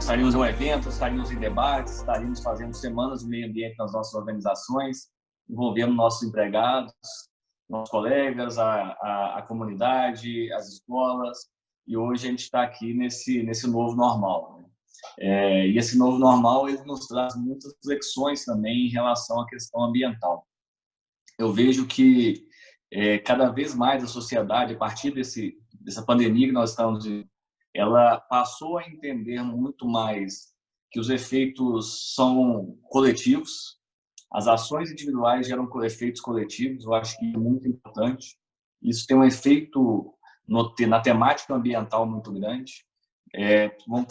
estaríamos em um evento, estaríamos em debates, estaríamos fazendo semanas do meio ambiente nas nossas organizações, envolvendo nossos empregados, nossos colegas, a comunidade, as escolas, e hoje a gente está aqui nesse novo normal, né? E esse novo normal ele nos traz muitas reflexões também em relação à questão ambiental. Eu vejo que cada vez mais a sociedade, a partir dessa pandemia que nós estamos vivendo, ela passou a entender muito mais que os efeitos são coletivos, as ações individuais geram efeitos coletivos, eu acho que é muito importante. Isso tem um efeito na temática ambiental muito grande. Vamos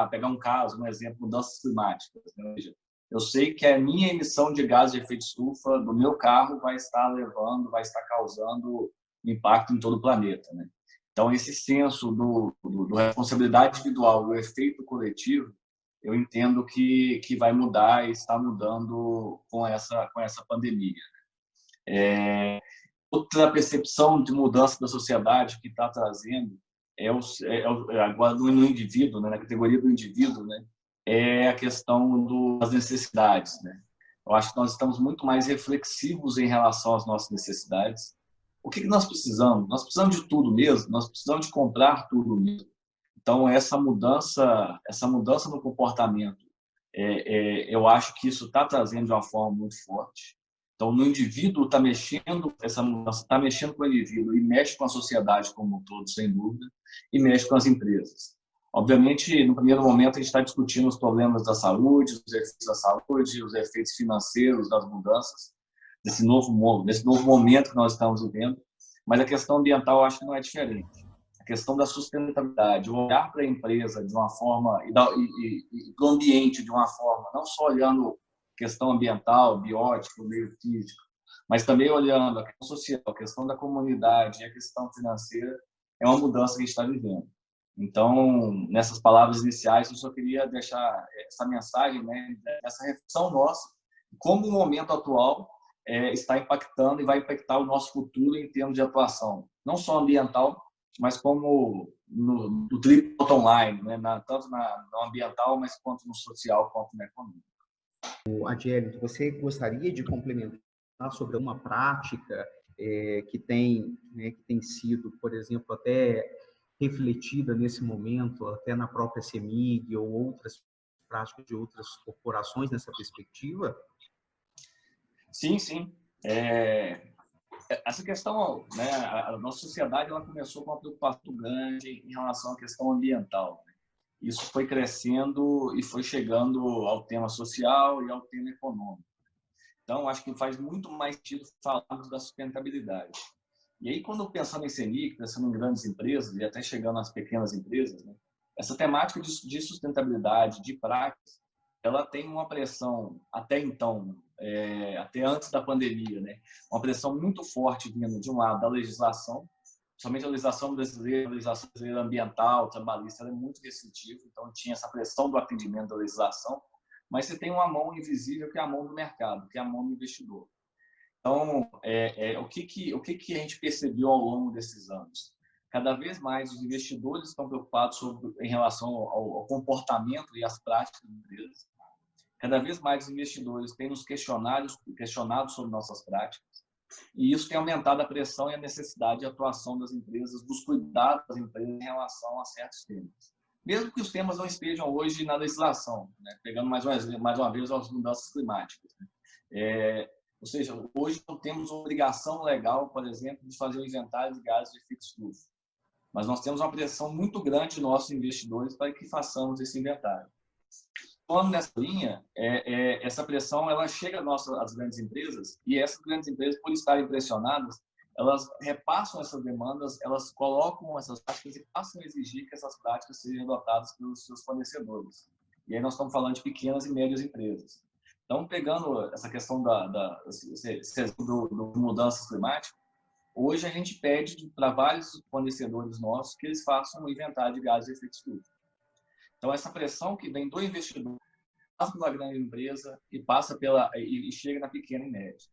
pegar um caso, um exemplo, mudanças climáticas, né? Eu sei que a minha emissão de gases de efeito estufa do meu carro vai estar causando impacto em todo o planeta, né? Então, esse senso do responsabilidade individual, do efeito coletivo, eu entendo que vai mudar e está mudando com essa pandemia. Outra percepção de mudança da sociedade que está trazendo agora no indivíduo, né, na categoria do indivíduo, né, é a questão das necessidades, né? Eu acho que nós estamos muito mais reflexivos em relação às nossas necessidades. O que nós precisamos? Nós precisamos de tudo mesmo? Nós precisamos de comprar tudo mesmo? Então, essa mudança no comportamento, eu acho que isso está trazendo de uma forma muito forte. Então, no indivíduo essa mudança está mexendo com o indivíduo e mexe com a sociedade como um todo, sem dúvida, e mexe com as empresas. Obviamente, no primeiro momento, a gente está discutindo os problemas da saúde, os efeitos da saúde, os efeitos financeiros das mudanças, desse novo momento que nós estamos vivendo, mas a questão ambiental eu acho que não é diferente. A questão da sustentabilidade, olhar para a empresa de uma forma e para o ambiente de uma forma, não só olhando questão ambiental, biótica, meio físico, mas também olhando a questão social, a questão da comunidade e a questão financeira, é uma mudança que a gente está vivendo. Então, nessas palavras iniciais, eu só queria deixar essa mensagem, né, essa reflexão nossa, como o momento atual está impactando e vai impactar o nosso futuro em termos de atuação, não só ambiental, mas como no triplo online, né, tanto no ambiental, mas quanto no social, quanto no econômico. Adiel, você gostaria de complementar sobre uma prática que tem sido, por exemplo, até refletida nesse momento, até na própria CEMIG ou outras práticas de outras corporações nessa perspectiva? Sim, sim. Essa questão, né, a nossa sociedade ela começou com uma preocupação grande em relação à questão ambiental, né? Isso foi crescendo e foi chegando ao tema social e ao tema econômico. Então, acho que faz muito mais sentido falarmos da sustentabilidade. E aí, quando pensando em CEMIG, pensando em grandes empresas e até chegando às pequenas empresas, né, essa temática de sustentabilidade, de práticas, ela tem uma pressão, até então, até antes da pandemia, né, uma pressão muito forte vindo de um lado da legislação, somente a legislação brasileira ambiental, trabalhista, ela é muito restritiva, então tinha essa pressão do atendimento da legislação, mas você tem uma mão invisível que é a mão do mercado, que é a mão do investidor. Então, o que a gente percebeu ao longo desses anos? Cada vez mais os investidores estão preocupados em relação ao comportamento e às práticas das empresas. Cada vez mais os investidores têm nos questionado sobre nossas práticas. E isso tem aumentado a pressão e a necessidade de atuação das empresas, dos cuidados das empresas em relação a certos temas. Mesmo que os temas não estejam hoje na legislação, né? Pegando mais uma vez as mudanças climáticas, né? Ou seja, hoje não temos obrigação legal, por exemplo, de fazer o inventário de gases de efeito estufa. Mas nós temos uma pressão muito grande de nossos investidores para que façamos esse inventário. Quando nessa linha, essa pressão ela chega às grandes empresas e essas grandes empresas, por estarem pressionadas, elas repassam essas demandas, elas colocam essas práticas e passam a exigir que essas práticas sejam adotadas pelos seus fornecedores. E aí nós estamos falando de pequenas e médias empresas. Então, pegando essa questão do mudanças climáticas, hoje a gente pede para vários fornecedores nossos que eles façam um inventário de gases de efeito estufa. Então, essa pressão que vem do investidor passa pela grande empresa e chega na pequena e média.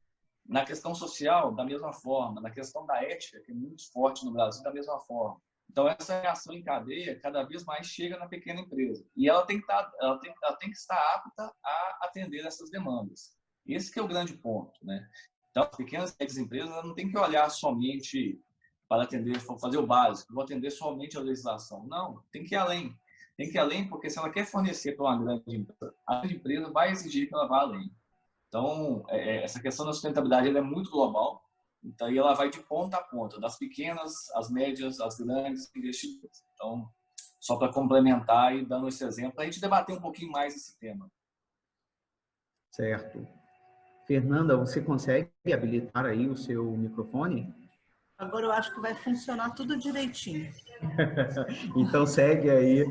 Na questão social, da mesma forma. Na questão da ética, que é muito forte no Brasil, da mesma forma. Então, essa reação em cadeia cada vez mais chega na pequena empresa. E ela tem que estar apta a atender essas demandas. Esse que é o grande ponto, né? Então, as pequenas e médias empresas não tem que olhar somente para atender, fazer o básico, vou atender somente a legislação. Não, tem que ir além. Tem que ir além, porque se ela quer fornecer para uma grande empresa, a grande empresa vai exigir que ela vá além. Então, essa questão da sustentabilidade ela é muito global. Então, aí ela vai de ponta a ponta, das pequenas, as médias, as grandes investidoras. Então, só para complementar e dando esse exemplo, a gente debater um pouquinho mais esse tema. Certo. Fernanda, você consegue habilitar aí o seu microfone? Agora eu acho que vai funcionar tudo direitinho. Então segue aí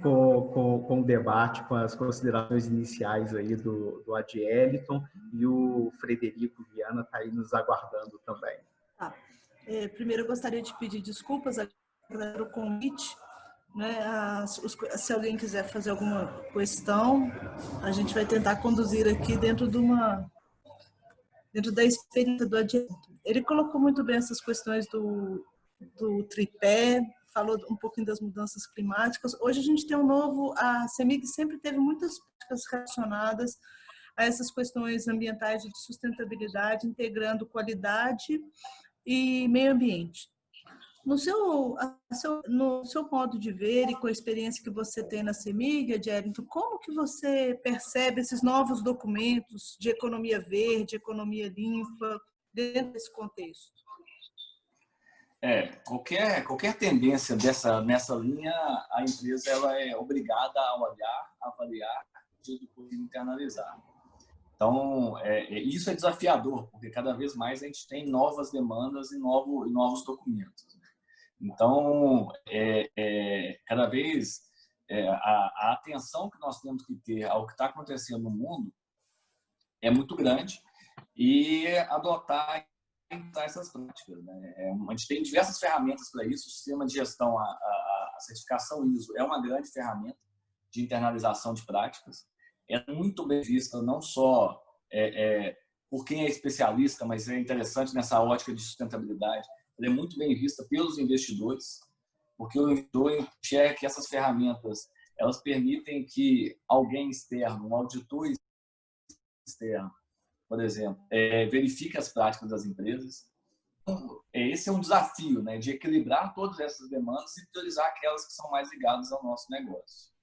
com o debate, com as considerações iniciais aí do Adielton, e o Frederico Viana está aí nos aguardando também. Tá. Primeiro eu gostaria de pedir desculpas pelo convite, né? Se alguém quiser fazer alguma questão, a gente vai tentar conduzir aqui dentro da experiência do Adielton. Ele colocou muito bem essas questões do tripé, falou um pouquinho das mudanças climáticas. Hoje a gente tem a CEMIG sempre teve muitas práticas relacionadas a essas questões ambientais e de sustentabilidade, integrando qualidade e meio ambiente. No seu modo de ver e com a experiência que você tem na CEMIG, Adielton, como que você percebe esses novos documentos de economia verde, economia limpa, dentro desse contexto? Qualquer tendência nessa linha, a empresa ela é obrigada a olhar, avaliar e depois internalizar. Então, isso é desafiador, porque cada vez mais a gente tem novas demandas e novos documentos. Então, cada vez a atenção que nós temos que ter ao que está acontecendo no mundo é muito grande e adotar essas práticas, né? A gente tem diversas ferramentas para isso. O sistema de gestão, a certificação ISO é uma grande ferramenta de internalização de práticas. É muito bem vista, não só por quem é especialista, mas é interessante nessa ótica de sustentabilidade. Ela é muito bem vista pelos investidores, porque o investidor enxerga que essas ferramentas elas permitem que alguém externo, um auditor externo, por exemplo, verifique as práticas das empresas. Então, esse é um desafio, né, de equilibrar todas essas demandas e priorizar aquelas que são mais ligadas ao nosso negócio.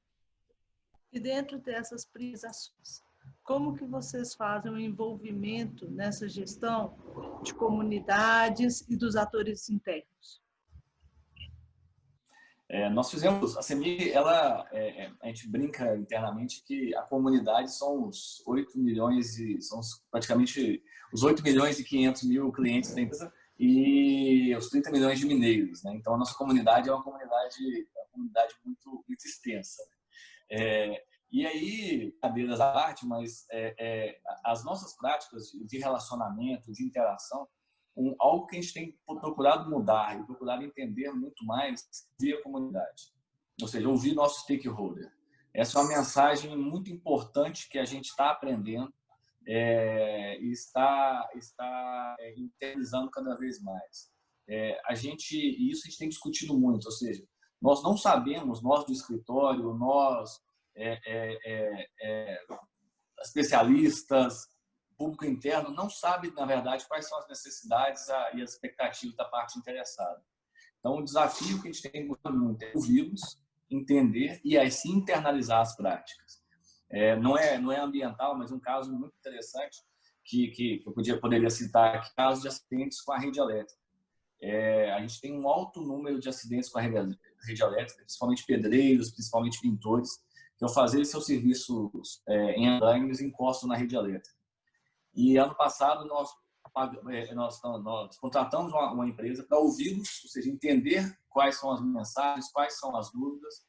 E dentro dessas priorizações, como que vocês fazem o envolvimento nessa gestão de comunidades e dos atores internos? Nós fizemos, a CEMIG, a gente brinca internamente que a comunidade são os 8 milhões praticamente os 8 milhões e 500 mil clientes da empresa e os 30 milhões de mineiros, né? Então a nossa comunidade é uma comunidade muito, muito extensa. E aí, cadeiras à parte, mas as nossas práticas de relacionamento, de interação, algo que a gente tem procurado mudar e procurado entender muito mais via comunidade. Ou seja, ouvir nosso stakeholder. Essa é uma mensagem muito importante que a gente está aprendendo e está internalizando cada vez mais. Isso a gente tem discutido muito, ou seja, nós não sabemos, nós do escritório, nós especialistas, público interno, não sabe, na verdade, quais são as necessidades e as expectativas da parte interessada. Então, o desafio que a gente tem muito é ouvi-los, entender e aí sim internalizar as práticas. Não é ambiental, mas um caso muito interessante que eu poderia citar aqui, caso de acidentes com a rede elétrica. A gente tem um alto número de acidentes com a rede elétrica, principalmente pedreiros, principalmente pintores, que ao fazer seus serviços em andaimes encostam na rede elétrica. E ano passado nós contratamos uma empresa para ouvi-los, ou seja, entender quais são as mensagens, quais são as dúvidas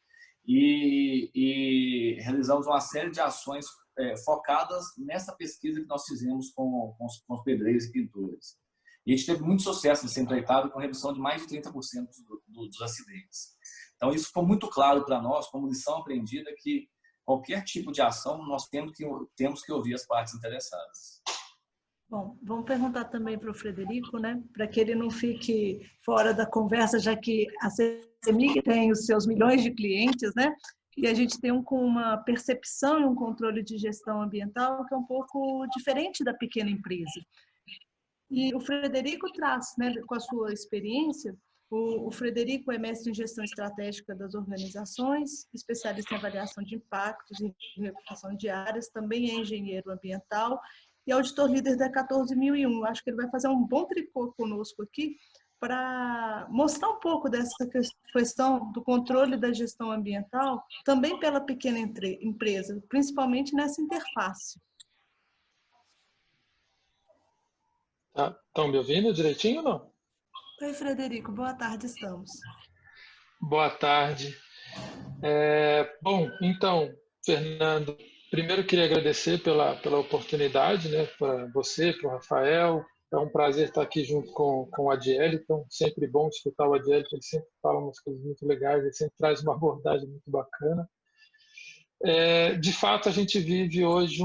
e realizamos uma série de ações focadas nessa pesquisa que nós fizemos com os pedreiros e pintores. E a gente teve muito sucesso nesse empreitado, com redução de mais de 30% dos acidentes. Então, isso ficou muito claro para nós, como lição aprendida, que qualquer tipo de ação nós temos que ouvir as partes interessadas. Bom, vamos perguntar também para o Frederico, né? Para que ele não fique fora da conversa, já que a CEMIG tem os seus milhões de clientes, né? E a gente tem uma percepção e um controle de gestão ambiental que é um pouco diferente da pequena empresa. E o Frederico traz, né, com a sua experiência, o Frederico é mestre em gestão estratégica das organizações, especialista em avaliação de impactos e reputação de áreas, também é engenheiro ambiental e auditor líder da 14001. Acho que ele vai fazer um bom tricô conosco aqui para mostrar um pouco dessa questão do controle da gestão ambiental, também pela pequena empresa, principalmente nessa interface. Estão me ouvindo direitinho ou não? Oi, Frederico. Boa tarde, estamos. Boa tarde. Bom, então, Fernando, primeiro queria agradecer pela oportunidade, né, para você, para o Rafael. É um prazer estar aqui junto com o Adielton. Sempre bom escutar o Adielton, ele sempre fala umas coisas muito legais, ele sempre traz uma abordagem muito bacana. De fato, a gente vive hoje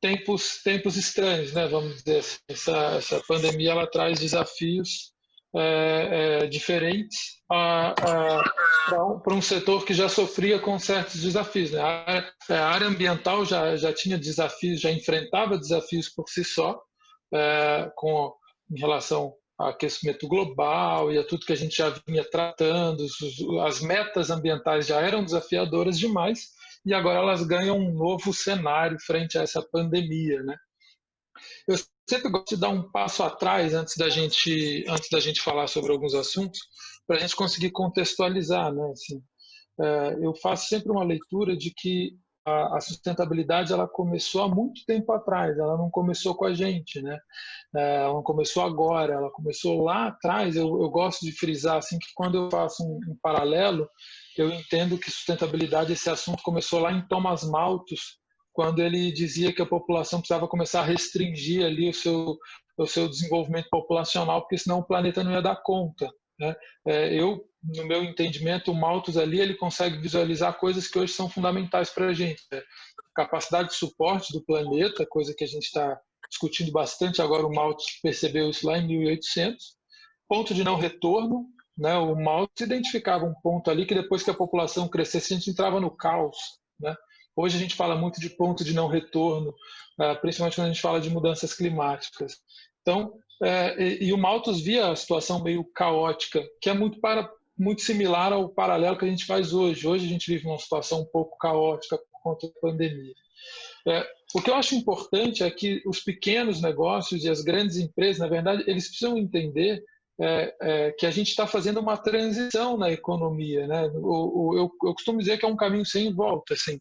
tempos estranhos, né? Vamos dizer assim. Essa pandemia ela traz desafios diferentes para um setor que já sofria com certos desafios, né? A área ambiental já tinha desafios, já enfrentava desafios por si só, em relação ao aquecimento global e a tudo que a gente já vinha tratando. As metas ambientais já eram desafiadoras demais e agora elas ganham um novo cenário frente a essa pandemia, né? Eu sempre gosto de dar um passo atrás antes da gente falar sobre alguns assuntos, para a gente conseguir contextualizar, né? Assim, eu faço sempre uma leitura de que a sustentabilidade ela começou há muito tempo atrás, ela não começou com a gente, né? Ela não começou agora, ela começou lá atrás. Eu gosto de frisar assim que quando eu faço um paralelo, eu entendo que sustentabilidade, esse assunto começou lá em Thomas Malthus, quando ele dizia que a população precisava começar a restringir ali o seu desenvolvimento populacional, porque senão o planeta não ia dar conta, né? No meu entendimento, o Malthus ali ele consegue visualizar coisas que hoje são fundamentais para a gente, né? Capacidade de suporte do planeta, coisa que a gente está discutindo bastante agora. O Malthus percebeu isso lá em 1800. Ponto de não retorno, né? O Malthus identificava um ponto ali que depois que a população crescesse, a gente entrava no caos, né? Hoje a gente fala muito de ponto de não retorno, principalmente quando a gente fala de mudanças climáticas. Então, e o Malthus via a situação meio caótica, que é muito similar ao paralelo que a gente faz hoje. Hoje a gente vive uma situação um pouco caótica por conta da pandemia. O que eu acho importante é que os pequenos negócios e as grandes empresas, na verdade, eles precisam entender que a gente está fazendo uma transição na economia, né? Eu costumo dizer que é um caminho sem volta. Assim,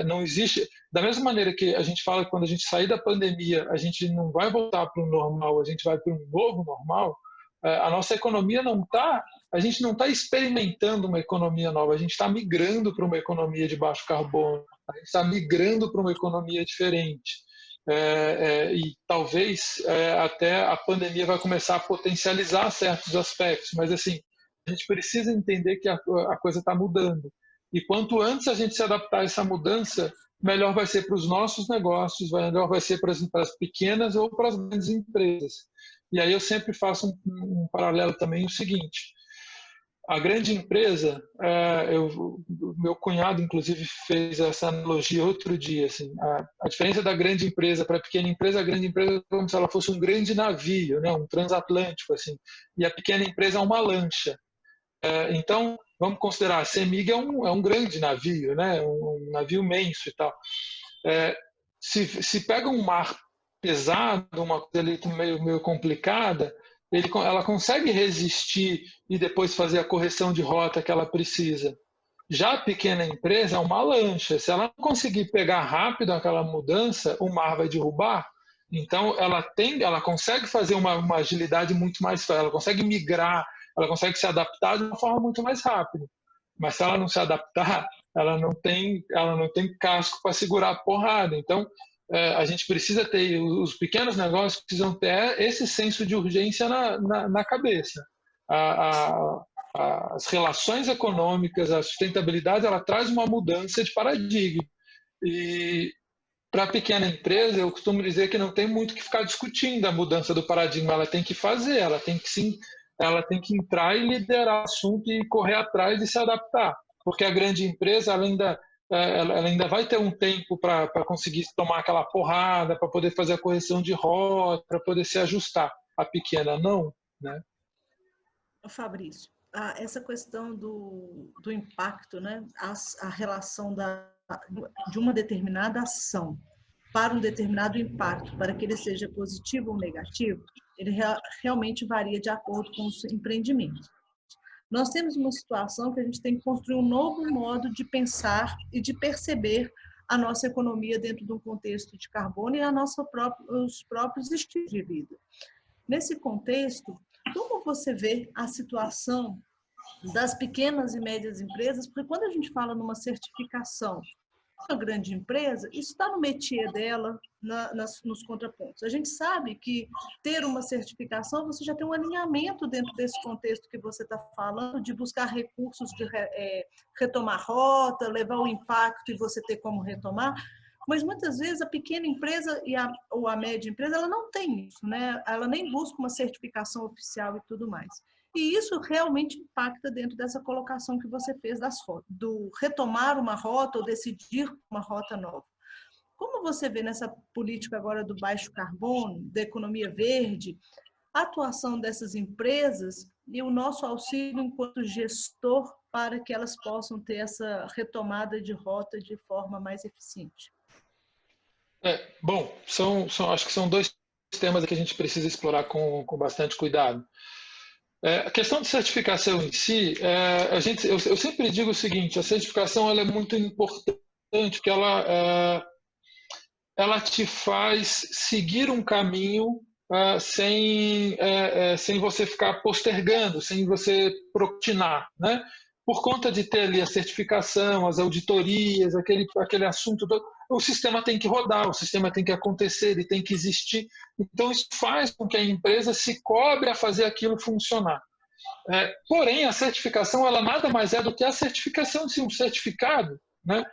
não existe. Da mesma maneira que a gente fala que quando a gente sair da pandemia, a gente não vai voltar para o normal, a gente vai para um novo normal. A nossa economia não está. A gente não está experimentando uma economia nova, a gente está migrando para uma economia de baixo carbono, a gente está migrando para uma economia diferente. E talvez até a pandemia vai começar a potencializar certos aspectos, mas assim, a gente precisa entender que a coisa está mudando. E quanto antes a gente se adaptar a essa mudança, melhor vai ser para os nossos negócios, melhor vai ser para as pequenas ou para as grandes empresas. E aí eu sempre faço um paralelo também, o seguinte: a grande empresa, meu cunhado inclusive fez essa analogia outro dia, assim, a diferença da grande empresa para a pequena empresa, a grande empresa é como se ela fosse um grande navio, né, um transatlântico, assim, e a pequena empresa é uma lancha. Então, vamos considerar, a CEMIG é um grande navio, né, um navio imenso e tal. Se pega um mar pesado, uma coisa ali meio complicada, ela consegue resistir e depois fazer a correção de rota que ela precisa. Já a pequena empresa é uma lancha. Se ela não conseguir pegar rápido aquela mudança, o mar vai derrubar. Então, ela consegue fazer uma agilidade muito mais fácil, ela consegue migrar, ela consegue se adaptar de uma forma muito mais rápida. Mas se ela não se adaptar, ela não tem casco para segurar a porrada. Então, a gente precisa ter, os pequenos negócios precisam ter esse senso de urgência na cabeça. As relações econômicas, a sustentabilidade, ela traz uma mudança de paradigma. E para a pequena empresa, eu costumo dizer que não tem muito que ficar discutindo a mudança do paradigma, ela tem que fazer, ela tem que sim, ela tem que entrar e liderar o assunto e correr atrás e se adaptar, porque a grande empresa ela ainda vai ter um tempo para conseguir tomar aquela porrada, para poder fazer a correção de rota, para poder se ajustar. A pequena não, né? Fabrício, essa questão do impacto, né? A relação de uma determinada ação para um determinado impacto, para que ele seja positivo ou negativo, ele realmente varia de acordo com os empreendimentos. Nós temos uma situação que a gente tem que construir um novo modo de pensar e de perceber a nossa economia dentro de um contexto de carbono e os próprios estilos de vida. Nesse contexto, como você vê a situação das pequenas e médias empresas? Porque quando a gente fala numa certificação, uma grande empresa, isso está no métier dela, nos contrapontos. A gente sabe que ter uma certificação, você já tem um alinhamento dentro desse contexto que você está falando, de buscar recursos de retomar rota, levar o impacto e você ter como retomar. Mas muitas vezes a pequena empresa ou a média empresa, ela não tem isso, né? Ela nem busca uma certificação oficial e tudo mais. E isso realmente impacta dentro dessa colocação que você fez do retomar uma rota ou decidir uma rota nova. Como você vê nessa política agora do baixo carbono, da economia verde, a atuação dessas empresas e o nosso auxílio enquanto gestor para que elas possam ter essa retomada de rota de forma mais eficiente? Bom, acho que são dois temas que a gente precisa explorar com bastante cuidado. A questão de certificação em si, eu sempre digo o seguinte: a certificação ela é muito importante porque ela te faz seguir um caminho sem você ficar postergando, sem você procrastinar, né? Por conta de ter ali a certificação, as auditorias, aquele assunto todo, o sistema tem que rodar, o sistema tem que acontecer, ele tem que existir. Então, isso faz com que a empresa se cobre a fazer aquilo funcionar. Porém, a certificação ela nada mais é do que a certificação de um certificado, né?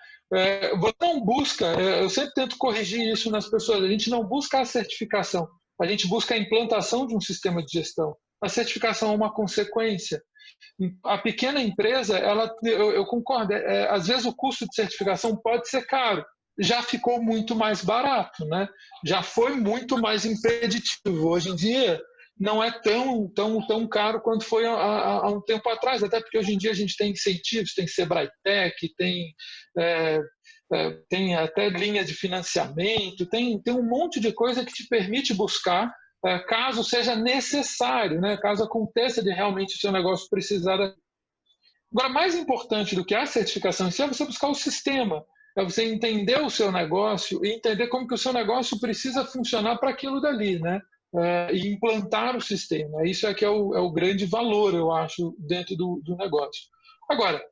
Você não busca, eu sempre tento corrigir isso nas pessoas, a gente não busca a certificação, a gente busca a implantação de um sistema de gestão. A certificação é uma consequência. A pequena empresa, eu concordo, às vezes o custo de certificação pode ser caro, já ficou muito mais barato, né? Já foi muito mais impeditivo. Hoje em dia não é tão caro quanto foi há um tempo atrás, até porque hoje em dia a gente tem incentivos, tem Sebrae-Tec, tem até linha de financiamento, tem um monte de coisa que te permite buscar caso seja necessário, né? Caso aconteça de realmente o seu negócio precisar. Agora, mais importante do que a certificação em si é você buscar o sistema, é você entender o seu negócio e entender como que o seu negócio precisa funcionar para aquilo dali, né? E implantar o sistema. Isso é que é o grande valor, eu acho, dentro do negócio. Agora,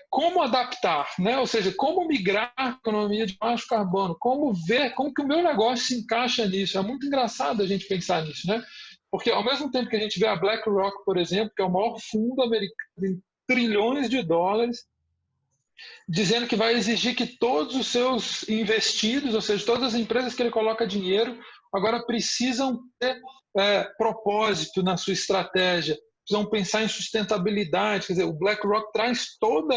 como adaptar, né? Ou seja, como migrar a economia de baixo carbono, como ver como que o meu negócio se encaixa nisso. É muito engraçado a gente pensar nisso, né? Porque ao mesmo tempo que a gente vê a BlackRock, por exemplo, que é o maior fundo americano em trilhões de dólares, dizendo que vai exigir que todos os seus investidos, ou seja, todas as empresas que ele coloca dinheiro, agora precisam ter propósito na sua estratégia, precisam pensar em sustentabilidade. Quer dizer, o BlackRock traz toda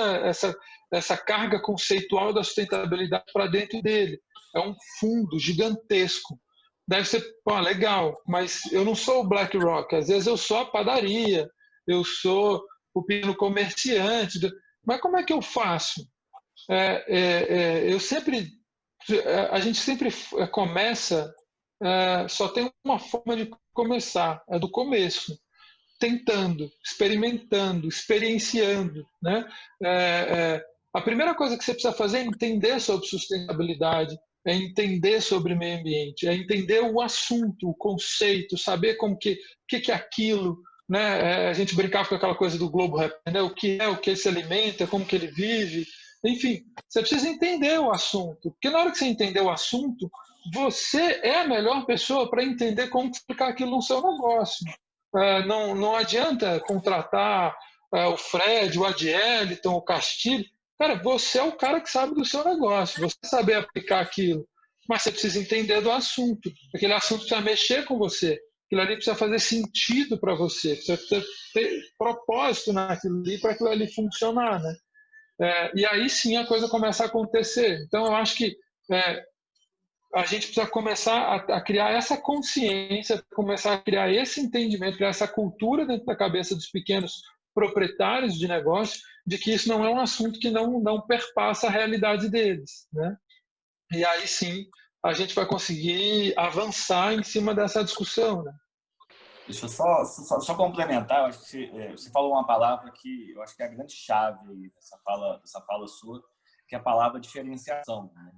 essa carga conceitual da sustentabilidade para dentro dele. É um fundo gigantesco. Deve ser, legal, mas eu não sou o BlackRock. Às vezes eu sou a padaria, eu sou o pequeno comerciante. Mas como é que eu faço? A gente sempre começa, só tem uma forma de começar, é do começo, tentando, experimentando, experienciando, né? A primeira coisa que você precisa fazer é entender sobre sustentabilidade, é entender sobre meio ambiente, é entender o assunto, o conceito, saber como que é aquilo, né? A gente brincava com aquela coisa do globo repórter, né? O que se alimenta, como que ele vive, enfim, você precisa entender o assunto, porque na hora que você entender o assunto, você é a melhor pessoa para entender como explicar aquilo no seu negócio. Não adianta contratar o Fred, o Adieliton, o Castilho. Cara, você é o cara que sabe do seu negócio, você saber aplicar aquilo. mas você precisa entender do assunto. Aquele assunto precisa mexer com você. Aquilo ali precisa fazer sentido para você. Precisa ter propósito naquilo ali para aquilo ali funcionar, né? E aí sim a coisa começa a acontecer. Então eu acho que a gente precisa começar a criar essa consciência, começar a criar esse entendimento, criar essa cultura dentro da cabeça dos pequenos proprietários de negócio, de que isso não é um assunto que não perpassa a realidade deles, né? E aí sim a gente vai conseguir avançar em cima dessa discussão, né? Deixa eu só complementar. Eu acho que você falou uma palavra que eu acho que é a grande chave dessa fala sua, que é a palavra diferenciação, né?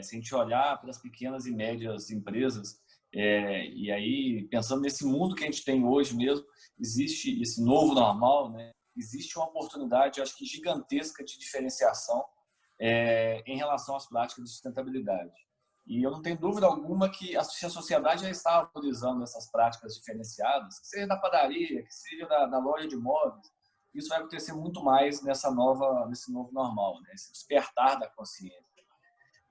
Se a gente olhar para as pequenas e médias empresas, e aí pensando nesse mundo que a gente tem hoje mesmo, existe esse novo normal, né? Existe uma oportunidade, acho que gigantesca, de diferenciação em relação às práticas de sustentabilidade. E eu não tenho dúvida alguma que a sociedade já está valorizando essas práticas diferenciadas, que seja da padaria, que seja da loja de imóveis. Isso vai acontecer muito mais nesse novo normal, né? Esse despertar da consciência.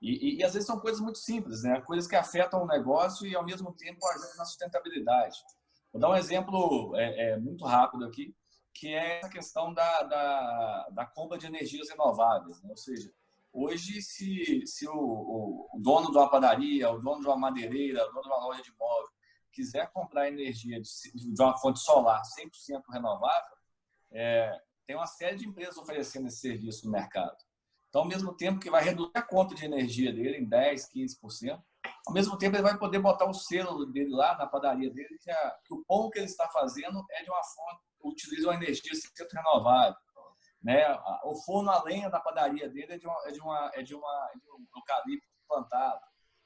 E às vezes são coisas muito simples, né? Coisas que afetam o negócio e, ao mesmo tempo, ajudam na sustentabilidade. Vou dar um exemplo muito rápido aqui, que é essa questão da compra de energias renováveis, né? Ou seja, hoje, se o dono de uma padaria, o dono de uma madeireira, o dono de uma loja de imóvel quiser comprar energia de uma fonte solar 100% renovável, tem uma série de empresas oferecendo esse serviço no mercado. Então, ao mesmo tempo que vai reduzir a conta de energia dele em 10%, 15%, ao mesmo tempo ele vai poder botar o selo dele lá na padaria dele, que o pão que ele está fazendo é de uma fonte, utiliza uma energia 100% renovável, né? O forno a lenha da padaria dele é de um eucalipto plantado.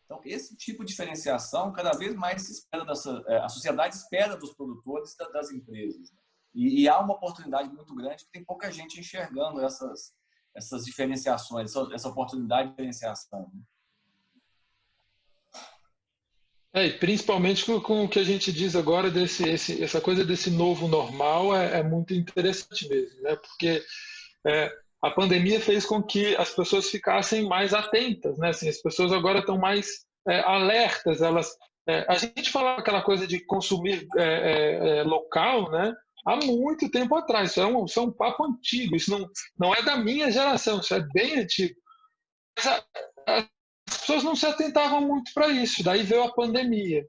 Então, esse tipo de diferenciação, cada vez mais se espera a sociedade espera dos produtores e das empresas, né? E há uma oportunidade muito grande que tem pouca gente enxergando essas diferenciações, essa oportunidade de diferenciação, né? E principalmente com o que a gente diz agora, essa coisa desse novo normal é muito interessante mesmo, né? Porque a pandemia fez com que as pessoas ficassem mais atentas, né? Assim, as pessoas agora estão mais alertas. A gente falava aquela coisa de consumir local, né? Há muito tempo atrás. Isso é um papo antigo. Isso não é da minha geração. Isso é bem antigo. Mas as pessoas não se atentavam muito para isso. Daí veio a pandemia.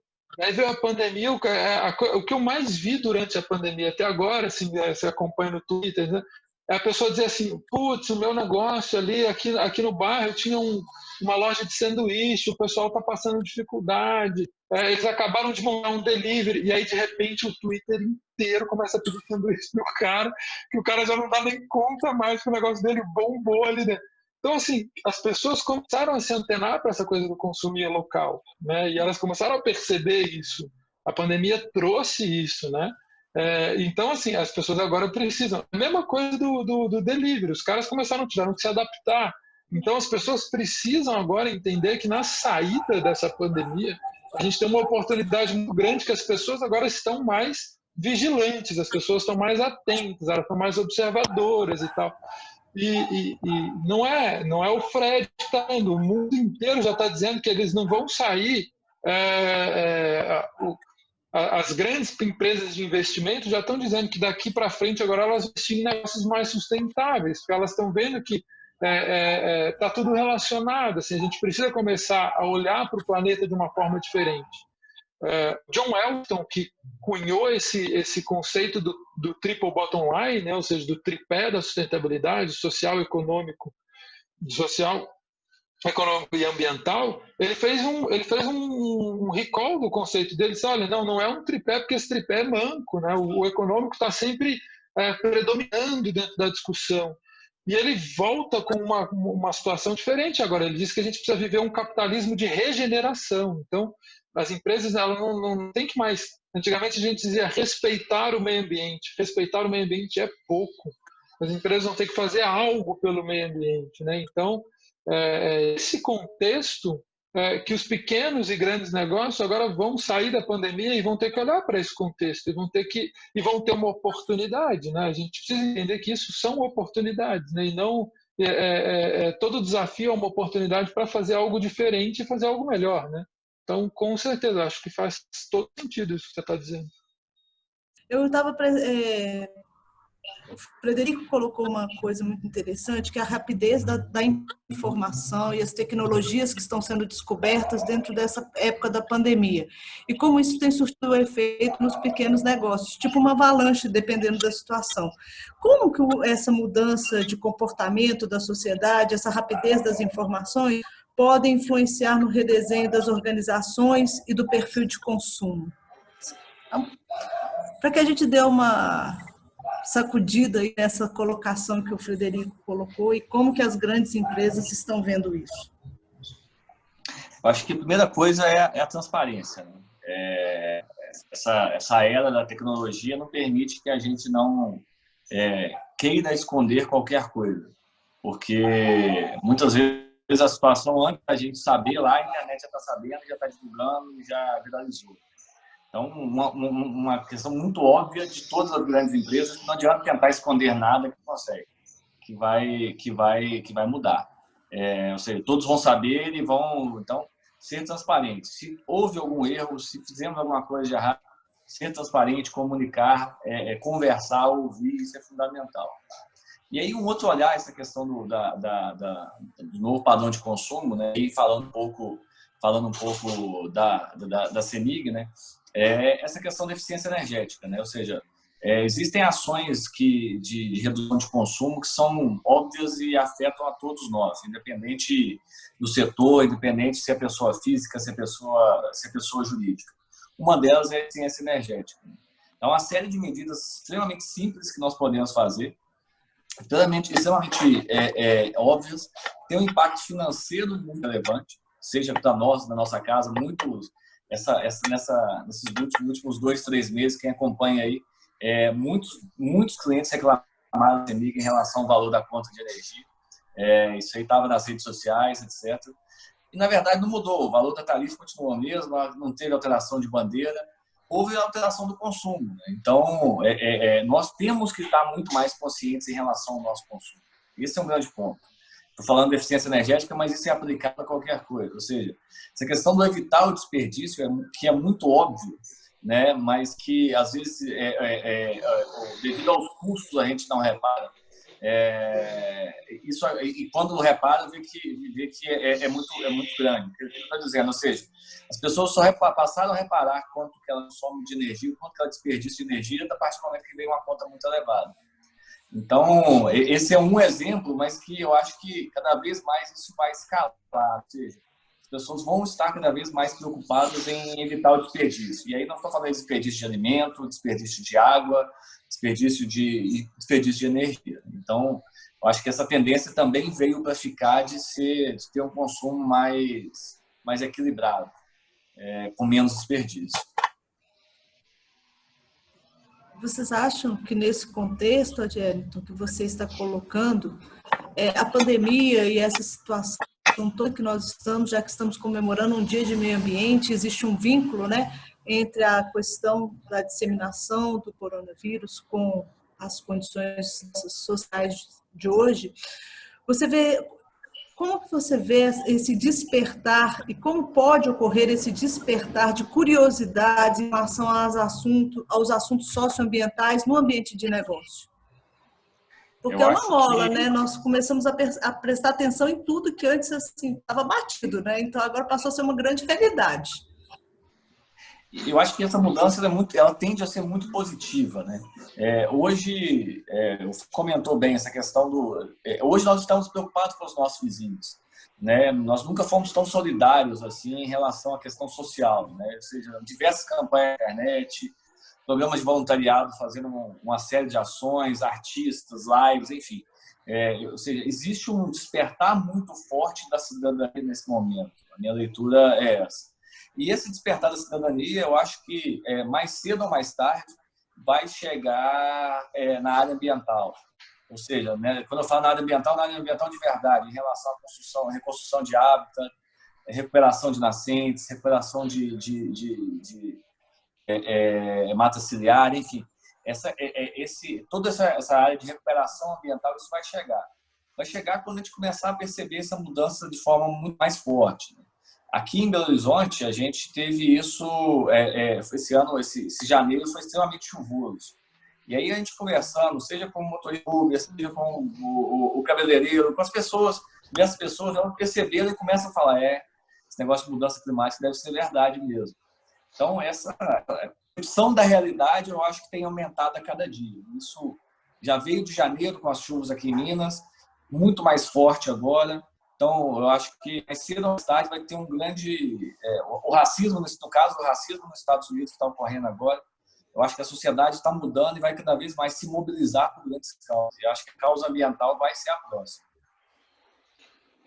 O que eu mais vi durante a pandemia até agora, assim, você acompanha no Twitter, né? É a pessoa dizer assim, putz, o meu negócio ali, aqui no bairro, eu tinha uma loja de sanduíche, o pessoal está passando dificuldade, eles acabaram de montar um delivery, e aí, de repente, o Twitter inteiro começa a pedir sanduíche pro cara, que o cara já não dá nem conta mais que o negócio dele bombou ali dentro. Então, assim, as pessoas começaram a se antenar para essa coisa do consumir local, né? E elas começaram a perceber isso. A pandemia trouxe isso, né? Então, assim, as pessoas agora precisam. A mesma coisa do delivery. Os caras tiveram que se adaptar. Então, as pessoas precisam agora entender que na saída dessa pandemia, a gente tem uma oportunidade muito grande, que as pessoas agora estão mais vigilantes, as pessoas estão mais atentas, elas estão mais observadoras e tal. E não é o Fred que está indo, o mundo inteiro já está dizendo que eles não vão sair. As grandes empresas de investimento já estão dizendo que daqui para frente agora elas investem em negócios mais sustentáveis, porque elas estão vendo que está tudo relacionado. Assim, a gente precisa começar a olhar para o planeta de uma forma diferente. John Elton, que cunhou esse conceito do triple bottom line, né, ou seja, do tripé da sustentabilidade social, econômico e ambiental, ele fez um recall do conceito dele. Disse, olha, não é um tripé, porque esse tripé é manco, né? O econômico está sempre predominando dentro da discussão. E ele volta com uma situação diferente agora. Ele diz que a gente precisa viver um capitalismo de regeneração. Então, as empresas não tem que mais... Antigamente a gente dizia respeitar o meio ambiente. Respeitar o meio ambiente é pouco. As empresas vão ter que fazer algo pelo meio ambiente, né? Então, esse contexto que os pequenos e grandes negócios agora vão sair da pandemia e vão ter que olhar para esse contexto e vão ter uma oportunidade, né? A gente precisa entender que isso são oportunidades, né? E não todo desafio é uma oportunidade para fazer algo diferente e fazer algo melhor, né? Então, com certeza, acho que faz todo sentido isso que você está dizendo. Eu estava O Frederico colocou uma coisa muito interessante, que é a rapidez da informação e as tecnologias que estão sendo descobertas dentro dessa época da pandemia. E como isso tem surtido efeito nos pequenos negócios, tipo uma avalanche, dependendo da situação. Como que essa mudança de comportamento da sociedade, essa rapidez das informações, podem influenciar no redesenho das organizações e do perfil de consumo? Então, para que a gente dê uma sacudida aí nessa colocação que o Frederico colocou e como que as grandes empresas estão vendo isso? Eu acho que a primeira coisa é a transparência, né? Essa era da tecnologia não permite que a gente não queira esconder qualquer coisa, porque muitas vezes a situação, antes da gente saber lá, a internet já está sabendo, já está divulgando, já viralizou. Então, uma questão muito óbvia de todas as grandes empresas, que não adianta tentar esconder nada que consegue, que vai mudar. Ou seja, todos vão saber e vão, então, ser transparente. Se houve algum erro, se fizemos alguma coisa de errado, ser transparente, comunicar, conversar, ouvir, isso é fundamental. E aí, um outro olhar, essa questão do novo padrão de consumo, né? E falando um pouco da CEMIG, né? Essa questão da eficiência energética, né? Ou seja, existem ações de redução de consumo que são óbvias e afetam a todos nós, independente do setor, independente se é pessoa física, se é pessoa jurídica. Uma delas é a eficiência energética. É uma série de medidas extremamente simples que nós podemos fazer, extremamente óbvias, tem um impacto financeiro muito relevante, seja para nós, na nossa casa, nesses últimos 2, 3 meses, quem acompanha aí, muitos clientes reclamaram da CEMIG em relação ao valor da conta de energia. Isso aí estava nas redes sociais, etc. E, na verdade, não mudou. O valor da tarifa continuou o mesmo, não teve alteração de bandeira, houve alteração do consumo, né? Então, nós temos que estar muito mais conscientes em relação ao nosso consumo. Esse é um grande ponto. Estou falando de eficiência energética, mas isso é aplicado a qualquer coisa. Ou seja, essa questão do evitar o desperdício, que é muito óbvio, né? Mas que, às vezes, devido aos custos, a gente não repara. E quando repara, vê que é muito grande. O que eu estou dizendo? Ou seja, as pessoas só passaram a reparar quanto que ela consome de energia, quanto que ela desperdiça de energia, a partir do momento que vem uma conta muito elevada. Então, esse é um exemplo, mas que eu acho que cada vez mais isso vai escalar. Ou seja, as pessoas vão estar cada vez mais preocupadas em evitar o desperdício. E aí não estou falando de desperdício de alimento, desperdício de água, desperdício de energia. Então, eu acho que essa tendência também veio para ficar de ter um consumo mais equilibrado, com menos desperdício. Vocês acham que nesse contexto, Adélito, que você está colocando, a pandemia e essa situação toda que nós estamos, já que estamos comemorando um dia de meio ambiente, existe um vínculo, né, entre a questão da disseminação do coronavírus com as condições sociais de hoje? Como que você vê esse despertar e como pode ocorrer esse despertar de curiosidade em relação aos assuntos socioambientais no ambiente de negócio? Porque é uma mola, né? Nós começamos a prestar atenção em tudo que antes assim estava batido, né? Então agora passou a ser uma grande realidade. Eu acho que essa mudança ela tende a ser muito positiva, né? Hoje, comentou bem essa questão hoje nós estamos preocupados com os nossos vizinhos, né? Nós nunca fomos tão solidários assim em relação à questão social, né? Ou seja, diversas campanhas na internet, programas de voluntariado fazendo uma série de ações, artistas, lives, enfim. Ou seja, existe um despertar muito forte da cidadania nesse momento. A minha leitura é essa. E esse despertar da cidadania, eu acho que mais cedo ou mais tarde vai chegar na área ambiental. Ou seja, né, quando eu falo na área ambiental de verdade, em relação à reconstrução de hábitat, recuperação de nascentes, recuperação de mata ciliar, enfim. Toda essa área de recuperação ambiental, isso vai chegar. vai chegar quando a gente começar a perceber essa mudança de forma muito mais forte. Aqui em Belo Horizonte, a gente teve isso, esse ano, esse janeiro foi extremamente chuvoso. E aí a gente conversando, seja com o motorista Uber, seja com o cabeleireiro, com as pessoas, e as pessoas elas perceberam e começam a falar, esse negócio de mudança climática deve ser verdade mesmo. Então, essa percepção da realidade, eu acho que tem aumentado a cada dia. Isso já veio de janeiro com as chuvas aqui em Minas, muito mais forte agora. Então, eu acho que mais cedo ou mais tarde vai ter um grande... o racismo, no caso, o racismo nos Estados Unidos que está ocorrendo agora, eu acho que a sociedade está mudando e vai cada vez mais se mobilizar por grandes causas. E eu acho que a causa ambiental vai ser a próxima.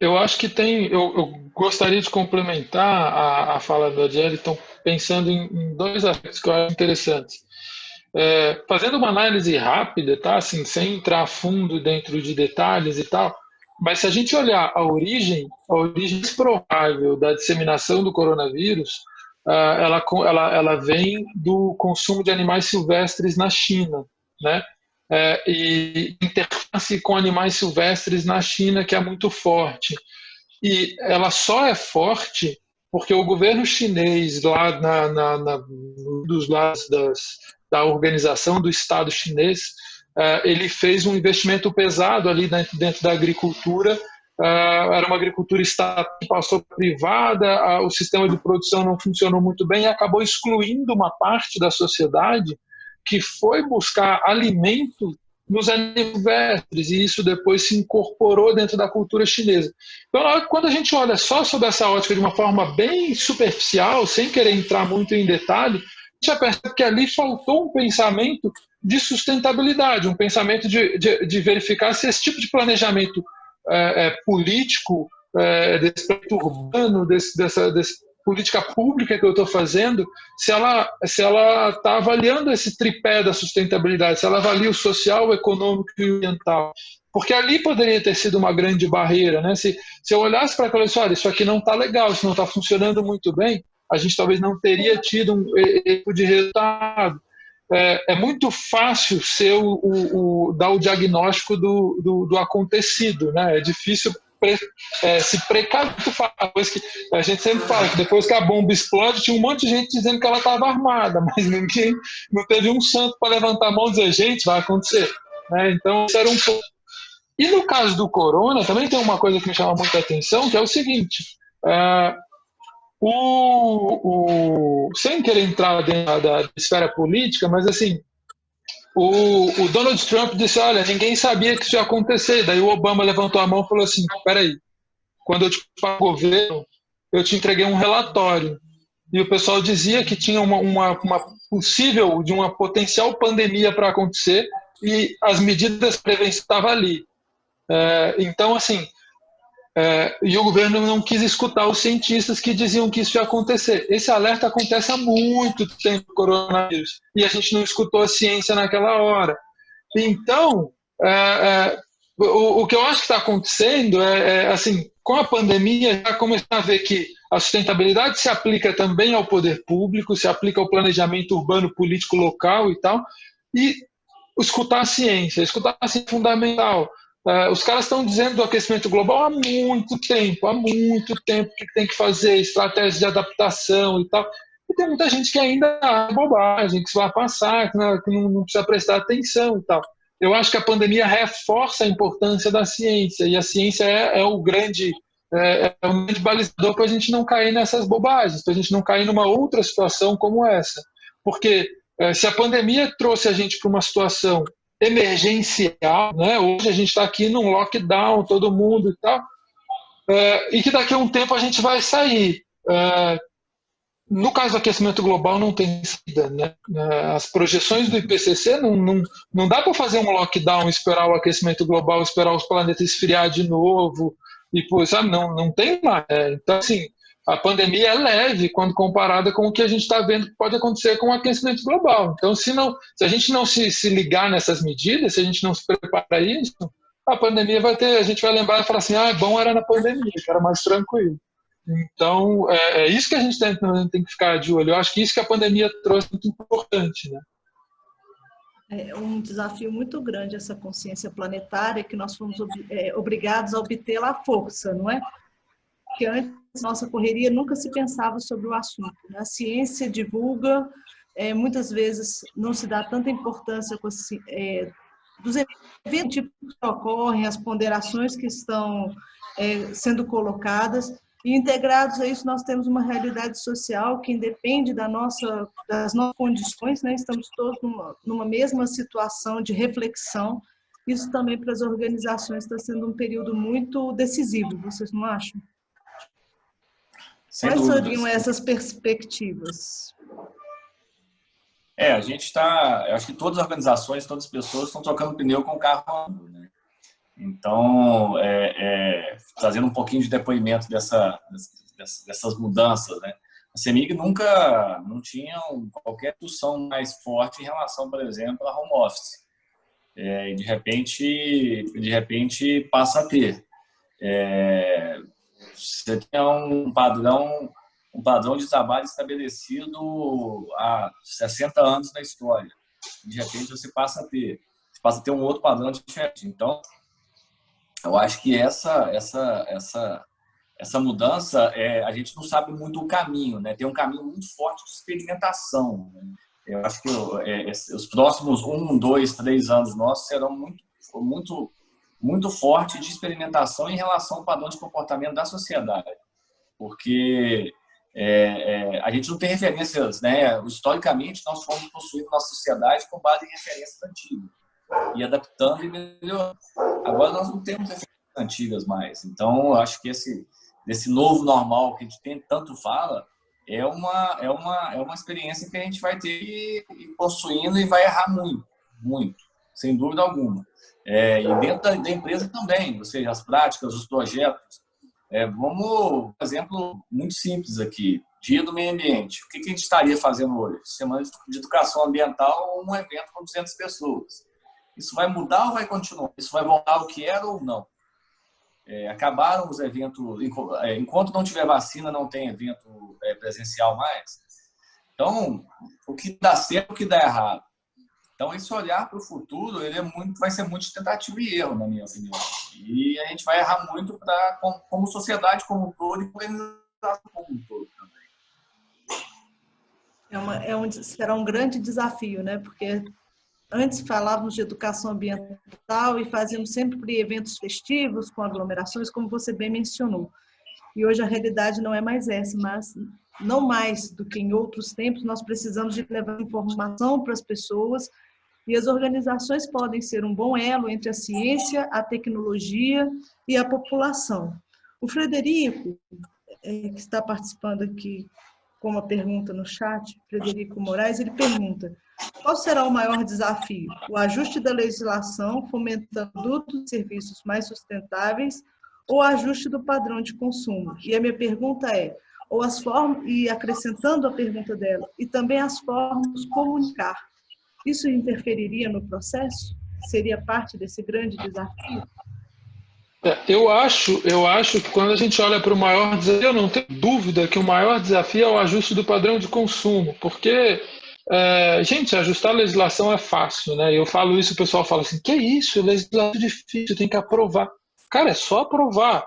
Eu acho que eu gostaria de complementar a fala da Adjeliton pensando em dois aspectos que eu acho interessantes. Fazendo uma análise rápida, tá? Assim, sem entrar a fundo dentro de detalhes e tal, mas se a gente olhar a origem provável da disseminação do coronavírus, ela vem do consumo de animais silvestres na China, né? E interface com animais silvestres na China, que é muito forte. E ela só é forte porque o governo chinês, lá dos lados da organização do Estado chinês, ele fez um investimento pesado ali dentro da agricultura. Era uma agricultura estatal que passou privada, o sistema de produção não funcionou muito bem e acabou excluindo uma parte da sociedade que foi buscar alimento nos animais silvestres, e isso depois se incorporou dentro da cultura chinesa. Então, quando a gente olha só sobre essa ótica de uma forma bem superficial, sem querer entrar muito em detalhe, a gente já percebe que ali faltou um pensamento de sustentabilidade, um pensamento de verificar se esse tipo de planejamento político, desse urbano, dessa política pública que eu estou fazendo, se ela está avaliando esse tripé da sustentabilidade, se ela avalia o social, o econômico e o ambiental. Porque ali poderia ter sido uma grande barreira, né? Se eu olhasse para aquilo e disse, olha, isso aqui não está legal, isso não está funcionando muito bem, a gente talvez não teria tido um tipo de resultado. É muito fácil dar o diagnóstico do acontecido, né? É difícil se precaver. Coisa que a gente sempre fala que depois que a bomba explode, tinha um monte de gente dizendo que ela estava armada, mas ninguém, não teve um santo para levantar a mão e dizer, gente, vai acontecer. Né? Então, isso era um pouco. E no caso do corona, também tem uma coisa que me chama muita atenção, que é o seguinte. Sem querer entrar dentro da esfera política, mas assim, o Donald Trump disse, olha, ninguém sabia que isso ia acontecer. Daí o Obama levantou a mão e falou assim, peraí, quando eu te faço governo, eu te entreguei um relatório. E o pessoal dizia que tinha uma possível, de uma potencial pandemia para acontecer, e as medidas de prevenção estavam ali. Então, assim, e o governo não quis escutar os cientistas que diziam que isso ia acontecer. Esse alerta acontece há muito tempo, coronavírus, e a gente não escutou a ciência naquela hora. Então, o que eu acho que está acontecendo assim, com a pandemia, já começando a ver que a sustentabilidade se aplica também ao poder público, se aplica ao planejamento urbano, político, local e tal, e escutar a ciência é fundamental. Os caras estão dizendo do aquecimento global há muito tempo que tem que fazer, estratégias de adaptação e tal. E tem muita gente que ainda acha bobagem, que isso vai passar, que não precisa prestar atenção e tal. Eu acho que a pandemia reforça a importância da ciência, e a ciência é um grande balizador para a gente não cair nessas bobagens, para a gente não cair numa outra situação como essa. Porque se a pandemia trouxe a gente para uma situação emergencial, né? Hoje a gente está aqui num lockdown, todo mundo e tal, e que daqui a um tempo a gente vai sair. No caso do aquecimento global não tem saída, né? As projeções do IPCC não dá para fazer um lockdown, esperar o aquecimento global, esperar os planetas esfriar de novo, e sabe? Não tem mais. Então, assim, a pandemia é leve quando comparada com o que a gente está vendo que pode acontecer com o aquecimento global. Então, se a gente não se ligar nessas medidas, se a gente não se preparar para isso, a pandemia a gente vai lembrar e falar assim, bom era na pandemia, que era mais tranquilo. Então, é isso que a gente tem que ficar de olho. Eu acho que isso que a pandemia trouxe é muito importante, né? É um desafio muito grande essa consciência planetária que nós fomos obrigados a obtê-la à força, não é? Porque antes, nossa correria, nunca se pensava sobre o assunto, né? A ciência divulga, muitas vezes não se dá tanta importância dos eventos que ocorrem, as ponderações que estão sendo colocadas, e integrados a isso nós temos uma realidade social que independe das nossas condições, né? Estamos todos numa mesma situação de reflexão. Isso também para as organizações está sendo um período muito decisivo, vocês não acham? Sem Quais dúvidas. seriam essas perspectivas? A gente está... Eu acho que todas as organizações, todas as pessoas estão trocando pneu com o carro andando, né? Então, trazendo um pouquinho de depoimento dessas mudanças, né? A CEMIG nunca não tinha qualquer discussão mais forte em relação, por exemplo, a home office. E de repente passa a ter. Você tem um padrão de trabalho estabelecido há 60 anos na história. De repente você passa a ter um outro padrão diferente. Então, eu acho que essa mudança, a gente não sabe muito o caminho, né? Tem um caminho muito forte de experimentação, né? Eu acho que os próximos 1, 2, 3 anos nossos serão muito forte de experimentação em relação ao padrão de comportamento da sociedade, porque a gente não tem referências, né? Historicamente, nós fomos construindo nossa sociedade com base em referências antigas e adaptando e melhorando. Agora nós não temos referências antigas mais, então eu acho que esse novo normal que a gente tanto fala é uma experiência que a gente vai ter que ir construindo e vai errar muito, sem dúvida alguma. E dentro da empresa também, ou seja, as práticas, os projetos. Vamos, por exemplo, muito simples aqui, Dia do Meio Ambiente. O que a gente estaria fazendo hoje? Semana de Educação Ambiental, um evento com 200 pessoas. Isso vai mudar ou vai continuar? Isso vai voltar ao que era ou não? Acabaram os eventos, enquanto não tiver vacina, não tem evento presencial mais. Então, o que dá certo, o que dá errado. Então, esse olhar para o futuro, vai ser muito de tentativa e erro, na minha opinião. E a gente vai errar muito como sociedade como um todo e como organização como um todo também. Será um grande desafio, né? Porque antes falávamos de educação ambiental e fazíamos sempre eventos festivos com aglomerações, como você bem mencionou. E hoje a realidade não é mais essa, mas não mais do que em outros tempos, nós precisamos de levar informação para as pessoas, e as organizações podem ser um bom elo entre a ciência, a tecnologia e a população. O Frederico, que está participando aqui com uma pergunta no chat, Frederico Moraes, ele pergunta: qual será o maior desafio? O ajuste da legislação, fomentando produtos e serviços mais sustentáveis, ou o ajuste do padrão de consumo? E a minha pergunta e acrescentando a pergunta dela, e também as formas de comunicar. Isso interferiria no processo? Seria parte desse grande desafio? Eu acho que quando a gente olha para o maior desafio, eu não tenho dúvida que o maior desafio é o ajuste do padrão de consumo, porque, gente, ajustar a legislação é fácil, né? Eu falo isso, o pessoal fala assim, que isso, legislação é difícil, tem que aprovar. Cara, é só aprovar,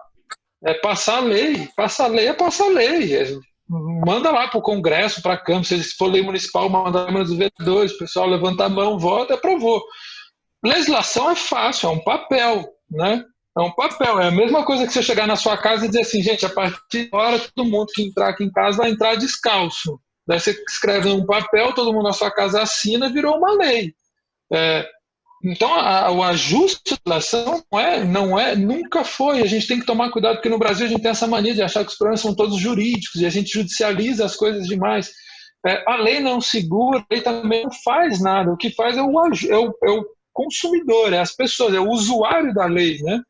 passar a lei é passar a lei, manda lá para o Congresso, para a Câmara, se for lei municipal, manda a Câmara dos Vereadores, o pessoal levanta a mão, vota, aprovou. Legislação é fácil, é um papel, né? É um papel, é a mesma coisa que você chegar na sua casa e dizer assim, gente, a partir de agora todo mundo que entrar aqui em casa vai entrar descalço. Daí você escreve um papel, todo mundo na sua casa assina, virou uma lei. Então, o ajuste da legislação nunca foi. A gente tem que tomar cuidado, porque no Brasil a gente tem essa mania de achar que os problemas são todos jurídicos e a gente judicializa as coisas demais. A lei não segura, a lei também não faz nada. O que faz é o consumidor, as pessoas, é o usuário da lei, né?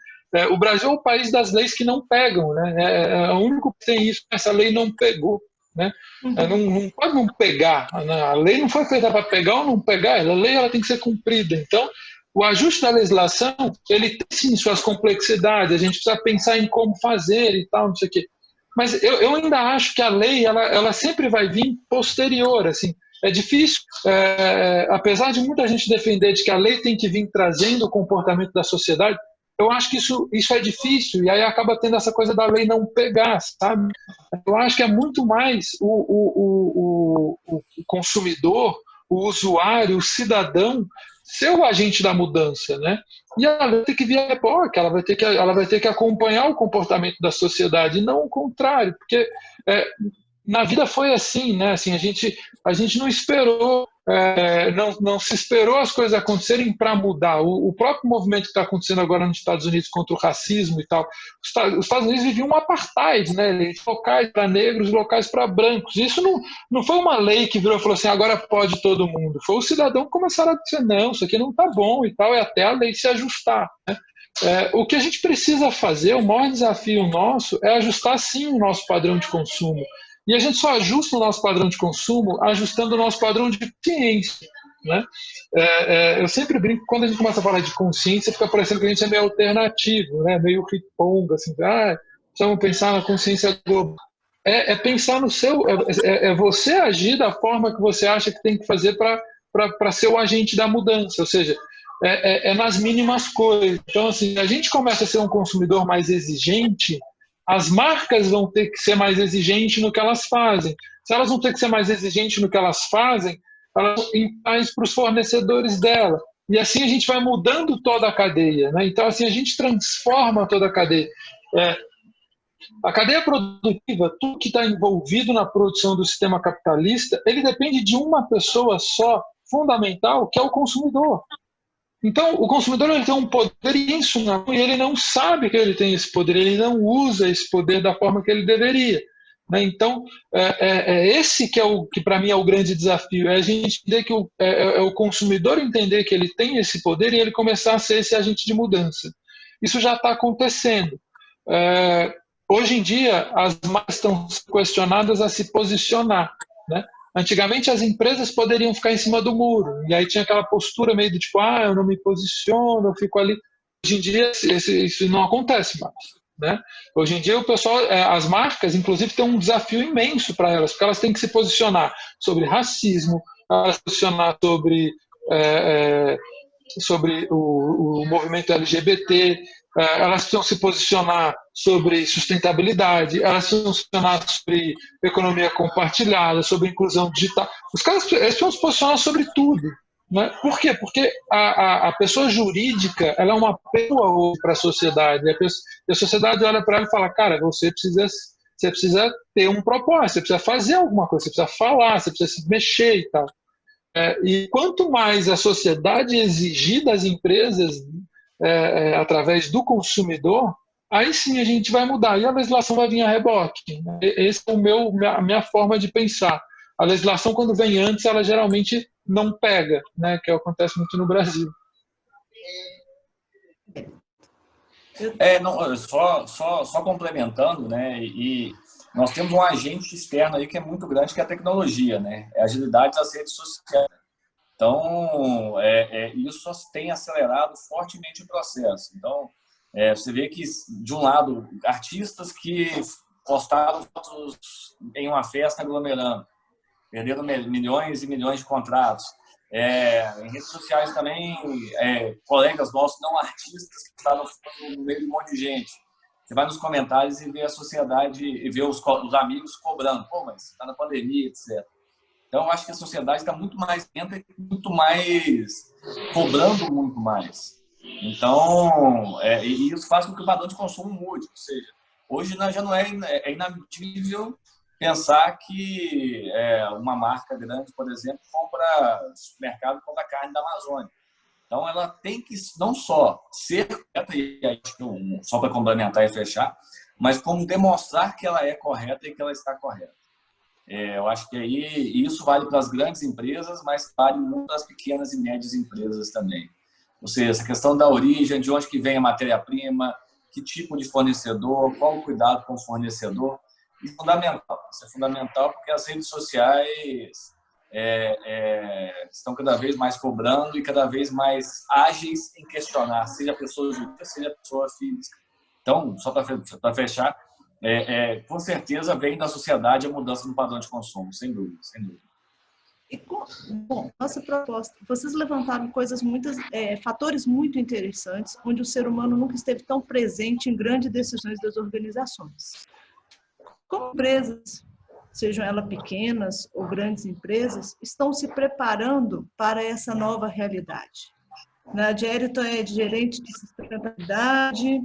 O Brasil é o país das leis que não pegam, né? É o único que tem isso, essa lei não pegou, né? Não pode não pegar, né? A lei não foi feita para pegar ou não pegar, a lei ela tem que ser cumprida. Então, o ajuste da legislação, ele tem sim suas complexidades, a gente precisa pensar em como fazer e tal, não sei o quê. Mas eu ainda acho que a lei, ela sempre vai vir posterior, assim. é difícil, apesar de muita gente defender de que a lei tem que vir trazendo o comportamento da sociedade, eu acho que isso é difícil, e aí acaba tendo essa coisa da lei não pegar, sabe? Eu acho que é muito mais o consumidor, o usuário, o cidadão, ser o agente da mudança, né? E ela vai ter que vir a reboque, ela vai ter que acompanhar o comportamento da sociedade, e não o contrário, porque na vida foi assim, né? Assim, a gente não esperou, não se esperou as coisas acontecerem para mudar. O próprio movimento que está acontecendo agora nos Estados Unidos contra o racismo e tal, os Estados Unidos viviam um apartheid, né? Locais para negros, locais para brancos. Isso não foi uma lei que virou e falou assim, agora pode todo mundo. Foi o cidadão que começaram a dizer, não, isso aqui não está bom e tal, e até a lei se ajustar, né? O que a gente precisa fazer, o maior desafio nosso, é ajustar sim o nosso padrão de consumo. E a gente só ajusta o nosso padrão de consumo ajustando o nosso padrão de consciência, né? Eu sempre brinco que quando a gente começa a falar de consciência, fica parecendo que a gente é meio alternativo, né? Meio riponga, assim, precisamos pensar na consciência global. É pensar no seu... É você agir da forma que você acha que tem que fazer para ser o agente da mudança, ou seja, nas mínimas coisas. Então, assim, a gente começa a ser um consumidor mais exigente, as marcas vão ter que ser mais exigentes no que elas fazem. Se elas vão ter que ser mais exigentes no que elas fazem, elas vão mais para os fornecedores dela. E assim a gente vai mudando toda a cadeia, né? Então, assim, a gente transforma toda a cadeia. A cadeia produtiva, tudo que está envolvido na produção do sistema capitalista, ele depende de uma pessoa só, fundamental, que é o consumidor. Então, o consumidor ele tem um poder imenso e ele não sabe que ele tem esse poder, ele não usa esse poder da forma que ele deveria, né? Então, esse que para mim é o grande desafio, é a gente entender que o consumidor entender que ele tem esse poder e ele começar a ser esse agente de mudança. Isso já está acontecendo. Hoje em dia, as marcas estão questionadas a se posicionar, né? Antigamente as empresas poderiam ficar em cima do muro, e aí tinha aquela postura meio do tipo, eu não me posiciono, eu fico ali. Hoje em dia isso não acontece mais, né? Hoje em dia o pessoal, as marcas, inclusive, têm um desafio imenso para elas, porque elas têm que se posicionar sobre racismo, elas se posicionar sobre o movimento LGBT, elas precisam se posicionar sobre sustentabilidade, elas precisam se posicionar sobre economia compartilhada, sobre inclusão digital. Os caras precisam se posicionar sobre tudo, né? Por quê? Porque a pessoa jurídica ela é uma pessoa para a sociedade, e a sociedade olha para ela e fala, cara, você precisa ter um propósito, você precisa fazer alguma coisa, você precisa falar, você precisa se mexer e tal. E quanto mais a sociedade exigir das empresas através do consumidor, aí sim a gente vai mudar e a legislação vai vir a reboque. Essa é a minha forma de pensar. A legislação, quando vem antes, ela geralmente não pega, né? Que acontece muito no Brasil. Só complementando, né? E nós temos um agente externo aí que é muito grande, que é a tecnologia, né? É a agilidade das redes sociais. Então, isso tem acelerado fortemente o processo. Então, você vê que, de um lado, artistas que postaram fotos em uma festa aglomerando, perderam milhões e milhões de contratos. Em redes sociais também, colegas nossos, não artistas, que estavam no meio de um monte de gente. Você vai nos comentários e vê a sociedade, e vê os amigos cobrando. Pô, mas está na pandemia, etc. Então, eu acho que a sociedade está muito mais lenta, muito mais cobrando muito mais. Então, e isso faz com que o padrão de consumo mude. Ou seja, hoje já não é inadmissível pensar que uma marca grande, por exemplo, compra supermercado e compra carne da Amazônia. Então, ela tem que não só ser correta, e aí, só para complementar e fechar, mas como demonstrar que ela é correta e que ela está correta. Eu acho que aí isso vale para as grandes empresas, mas vale muito para as pequenas e médias empresas também. Ou seja, essa questão da origem, de onde que vem a matéria-prima, que tipo de fornecedor, qual o cuidado com o fornecedor. Isso é fundamental. Isso é fundamental porque as redes sociais estão cada vez mais cobrando e cada vez mais ágeis em questionar, seja a pessoa jurídica, seja a pessoa física. Então, só para fechar, com certeza vem da sociedade a mudança no padrão de consumo, sem dúvida, sem dúvida. Bom, nossa proposta, vocês levantaram fatores muito interessantes, onde o ser humano nunca esteve tão presente em grandes decisões das organizações. Como empresas, sejam elas pequenas ou grandes empresas, estão se preparando para essa nova realidade? A Adélito é gerente de sustentabilidade,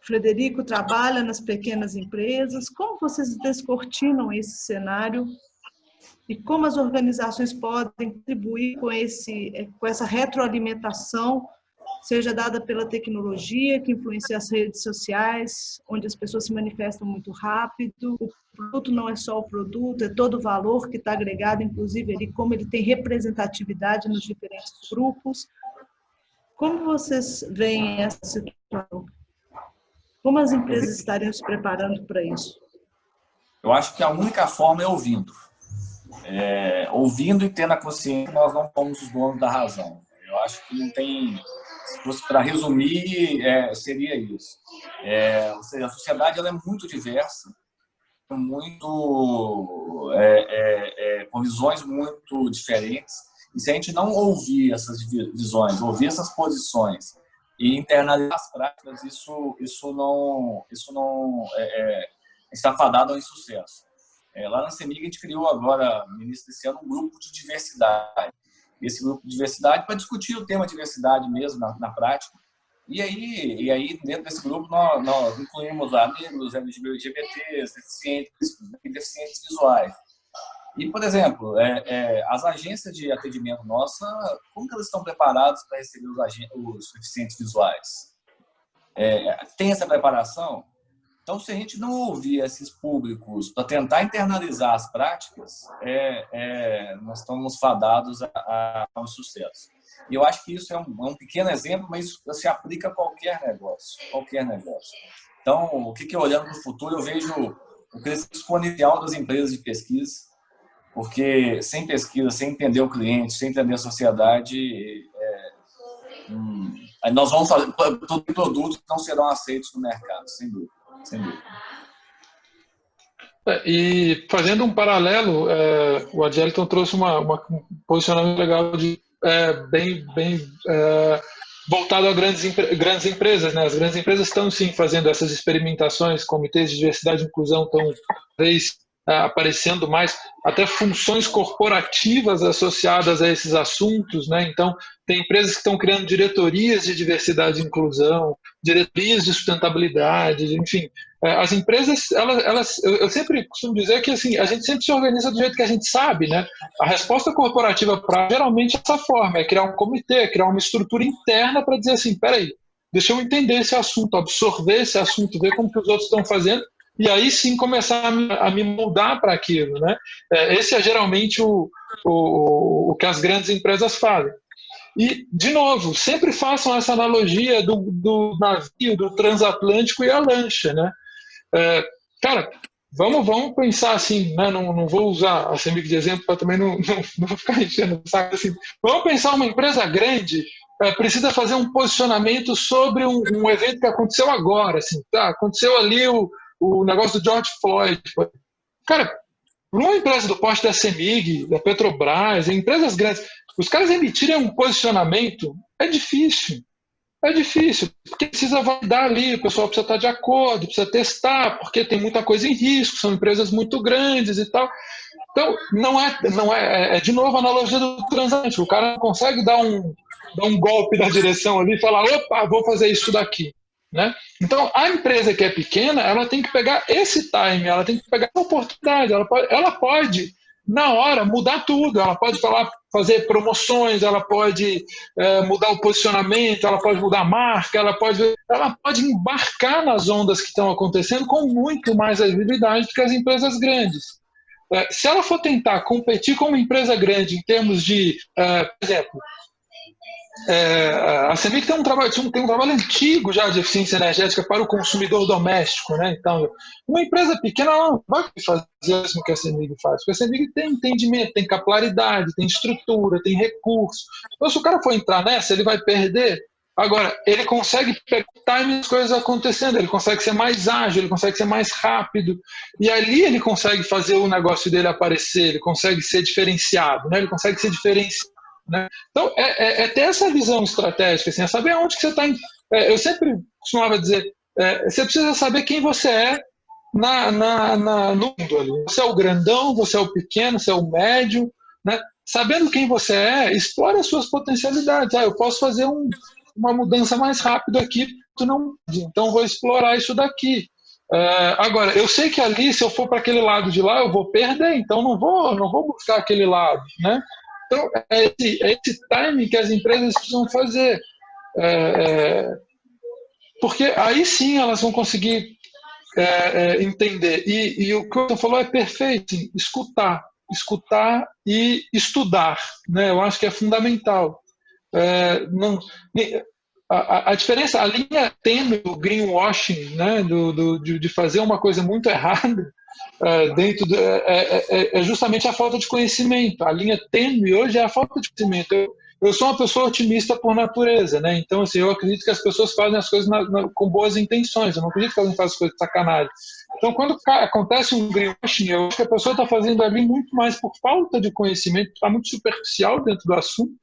Frederico trabalha nas pequenas empresas. Como vocês descortinam esse cenário e como as organizações podem contribuir com essa retroalimentação, seja dada pela tecnologia, que influencia as redes sociais, onde as pessoas se manifestam muito rápido. O produto não é só o produto, é todo o valor que está agregado, inclusive ali, como ele tem representatividade nos diferentes grupos. Como vocês veem essa situação? Como as empresas estariam se preparando para isso? Eu acho que a única forma é ouvindo. Ouvindo e tendo a consciência que nós não somos os donos da razão. Eu acho que não tem... Se fosse para resumir, seria isso. Ou seja, a sociedade ela é muito diversa, com visões muito diferentes. E se a gente não ouvir essas visões, ouvir essas posições e internalizar as práticas, isso não está fadado ao insucesso. Lá na CEMIG, a gente criou agora, no início desse ano, um grupo de diversidade. Esse grupo de diversidade para discutir o tema diversidade mesmo na prática. E aí, dentro desse grupo, nós incluímos negros, LGBTs, deficientes visuais. E, por exemplo, as agências de atendimento nossa, como que elas estão preparadas para receber os deficientes visuais? Tem essa preparação? Então, se a gente não ouvir esses públicos para tentar internalizar as práticas, nós estamos fadados a um sucesso. E eu acho que isso é um pequeno exemplo, mas isso se aplica a qualquer negócio. Então, o que olhando para o futuro, eu vejo o crescimento exponencial das empresas de pesquisa, porque sem pesquisa, sem entender o cliente, sem entender a sociedade, nós vamos fazer produtos que não serão aceitos no mercado, sem dúvida. E fazendo um paralelo, o Adélito trouxe um posicionamento legal bem voltado a grandes empresas, né? As grandes empresas estão sim fazendo essas experimentações, comitês de diversidade e inclusão estão talvez aparecendo mais, até funções corporativas associadas a esses assuntos, né? Então, tem empresas que estão criando diretorias de diversidade e inclusão, diretorias de sustentabilidade, enfim. As empresas, eu sempre costumo dizer que assim, a gente sempre se organiza do jeito que a gente sabe, né? A resposta corporativa para geralmente é essa forma, é criar um comitê, criar uma estrutura interna para dizer assim, peraí, deixa eu entender esse assunto, absorver esse assunto, ver como que os outros estão fazendo, e aí sim começar a me moldar para aquilo, né? Esse é geralmente o que as grandes empresas fazem. E, de novo, sempre façam essa analogia do navio, do transatlântico e a lancha, né? Cara, vamos pensar assim, né? Não vou usar a CEMIG de exemplo para também não vou ficar enchendo o saco assim. Vamos pensar uma empresa grande precisa fazer um posicionamento sobre um evento que aconteceu agora, assim, tá? Aconteceu ali o negócio do George Floyd. Cara, para uma empresa do porte da CEMIG, da Petrobras, empresas grandes, os caras emitirem um posicionamento é difícil, porque precisa validar ali, o pessoal precisa estar de acordo, precisa testar, porque tem muita coisa em risco, são empresas muito grandes e tal. Então, não é de novo a analogia do transatlântico, o cara não consegue dar um golpe na direção ali e falar, opa, vou fazer isso daqui. Né? Então, a empresa que é pequena, ela tem que pegar esse time, ela tem que pegar a oportunidade, ela pode na hora, mudar tudo, ela pode fazer promoções, ela pode mudar o posicionamento, ela pode mudar a marca, ela pode embarcar nas ondas que estão acontecendo com muito mais agilidade do que as empresas grandes. Se ela for tentar competir com uma empresa grande em termos de, por exemplo, a CEMIG tem um trabalho antigo já de eficiência energética para o consumidor doméstico, né? Então, uma empresa pequena não vai fazer o mesmo que a CEMIG faz, porque a CEMIG tem entendimento, tem capilaridade, tem estrutura, tem recurso. Então, se o cara for entrar nessa, ele vai perder Agora, ele consegue pegar o time das coisas acontecendo, ele consegue ser mais ágil, ele consegue ser mais rápido, e ali ele consegue fazer o negócio dele aparecer, ele consegue ser diferenciado, né? Ele consegue ser diferenciado. Né? Então, é ter essa visão estratégica, assim, é saber onde que você está. Eu sempre costumava dizer, você precisa saber quem você é no mundo ali. Você é o grandão, você é o pequeno, você é o médio, né? Sabendo quem você é, explore as suas potencialidades. Eu posso fazer uma mudança mais rápida aqui, tu não, então vou explorar isso daqui. Agora, eu sei que ali, se eu for para aquele lado de lá, eu vou perder, então não vou buscar aquele lado, né? Então, é esse timing que as empresas precisam fazer. Porque aí sim elas vão conseguir entender. E o que você falou é perfeito, sim, escutar e estudar, né? Eu acho que é fundamental. A diferença, a linha tênue do greenwashing, né? De fazer uma coisa muito errada, é justamente a falta de conhecimento. A linha tênue hoje é a falta de conhecimento. Eu sou uma pessoa otimista por natureza, né? Então, assim, eu acredito que as pessoas fazem as coisas com boas intenções. Eu não acredito que elas fazem as coisas de sacanagem. Então, quando acontece um greenwashing, eu acho que a pessoa está fazendo ali muito mais por falta de conhecimento, está muito superficial dentro do assunto,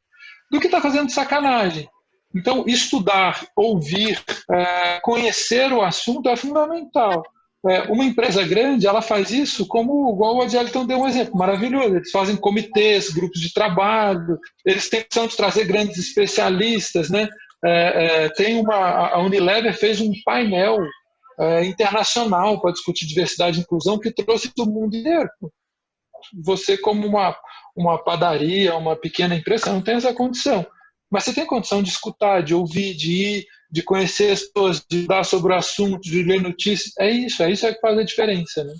do que está fazendo de sacanagem. Então, estudar, ouvir, conhecer o assunto é fundamental. Uma empresa grande, ela faz isso igual o Adélio deu um exemplo maravilhoso. Eles fazem comitês, grupos de trabalho, eles têm opção de trazer grandes especialistas, né? A Unilever fez um painel internacional para discutir diversidade e inclusão que trouxe do mundo inteiro. Você, como uma padaria, uma pequena empresa, não tem essa condição. Mas você tem condição de escutar, de ouvir, de ir, de conhecer as pessoas, de dar sobre o assunto, de ler notícias. É isso que faz a diferença, né?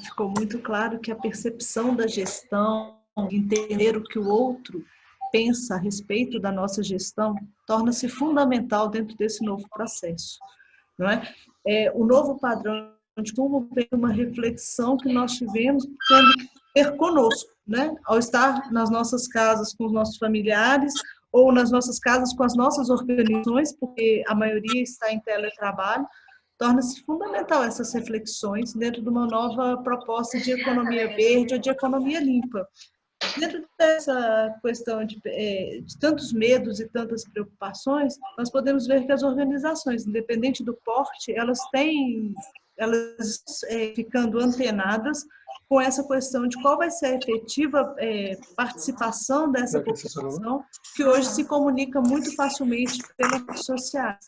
Ficou muito claro que a percepção da gestão, entender o que o outro pensa a respeito da nossa gestão, torna-se fundamental dentro desse novo processo. Não é? O novo padrão de como ter uma reflexão que nós tivemos tendo que ter conosco, né? Ao estar nas nossas casas com os nossos familiares ou nas nossas casas com as nossas organizações, porque a maioria está em teletrabalho, torna-se fundamental essas reflexões dentro de uma nova proposta de economia verde ou de economia limpa. Dentro dessa questão de tantos medos e tantas preocupações, nós podemos ver que as organizações, independente do porte, elas ficando antenadas com essa questão de qual vai ser a efetiva participação dessa população, que hoje se comunica muito facilmente pelas redes sociais.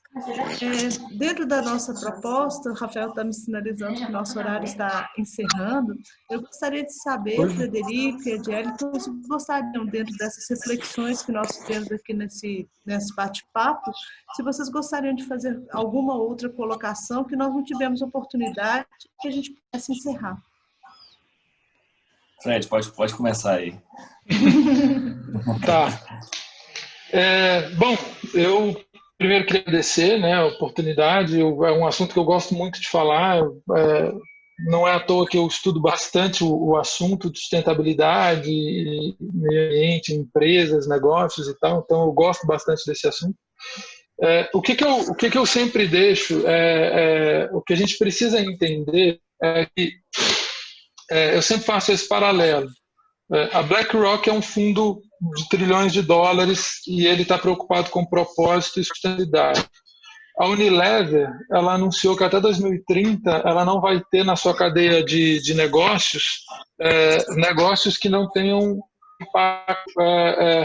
Dentro da nossa proposta, o Rafael está me sinalizando que nosso horário está encerrando, eu gostaria de saber, Frederico e Adélio, se vocês gostariam, dentro dessas reflexões que nós temos aqui nesse bate-papo, se vocês gostariam de fazer alguma outra colocação que nós não tivemos oportunidade, que a gente pudesse encerrar. Fred, pode começar aí. Tá. Bom, eu primeiro queria agradecer, né, a oportunidade. É um assunto que eu gosto muito de falar. Não é à toa que eu estudo bastante o assunto de sustentabilidade, meio ambiente, empresas, negócios e tal. Então, eu gosto bastante desse assunto. O que eu sempre deixo, o que a gente precisa entender é que eu sempre faço esse paralelo. A BlackRock é um fundo de trilhões de dólares e ele está preocupado com propósito e sustentabilidade. A Unilever, ela anunciou que até 2030 ela não vai ter na sua cadeia de negócios negócios que não tenham impacto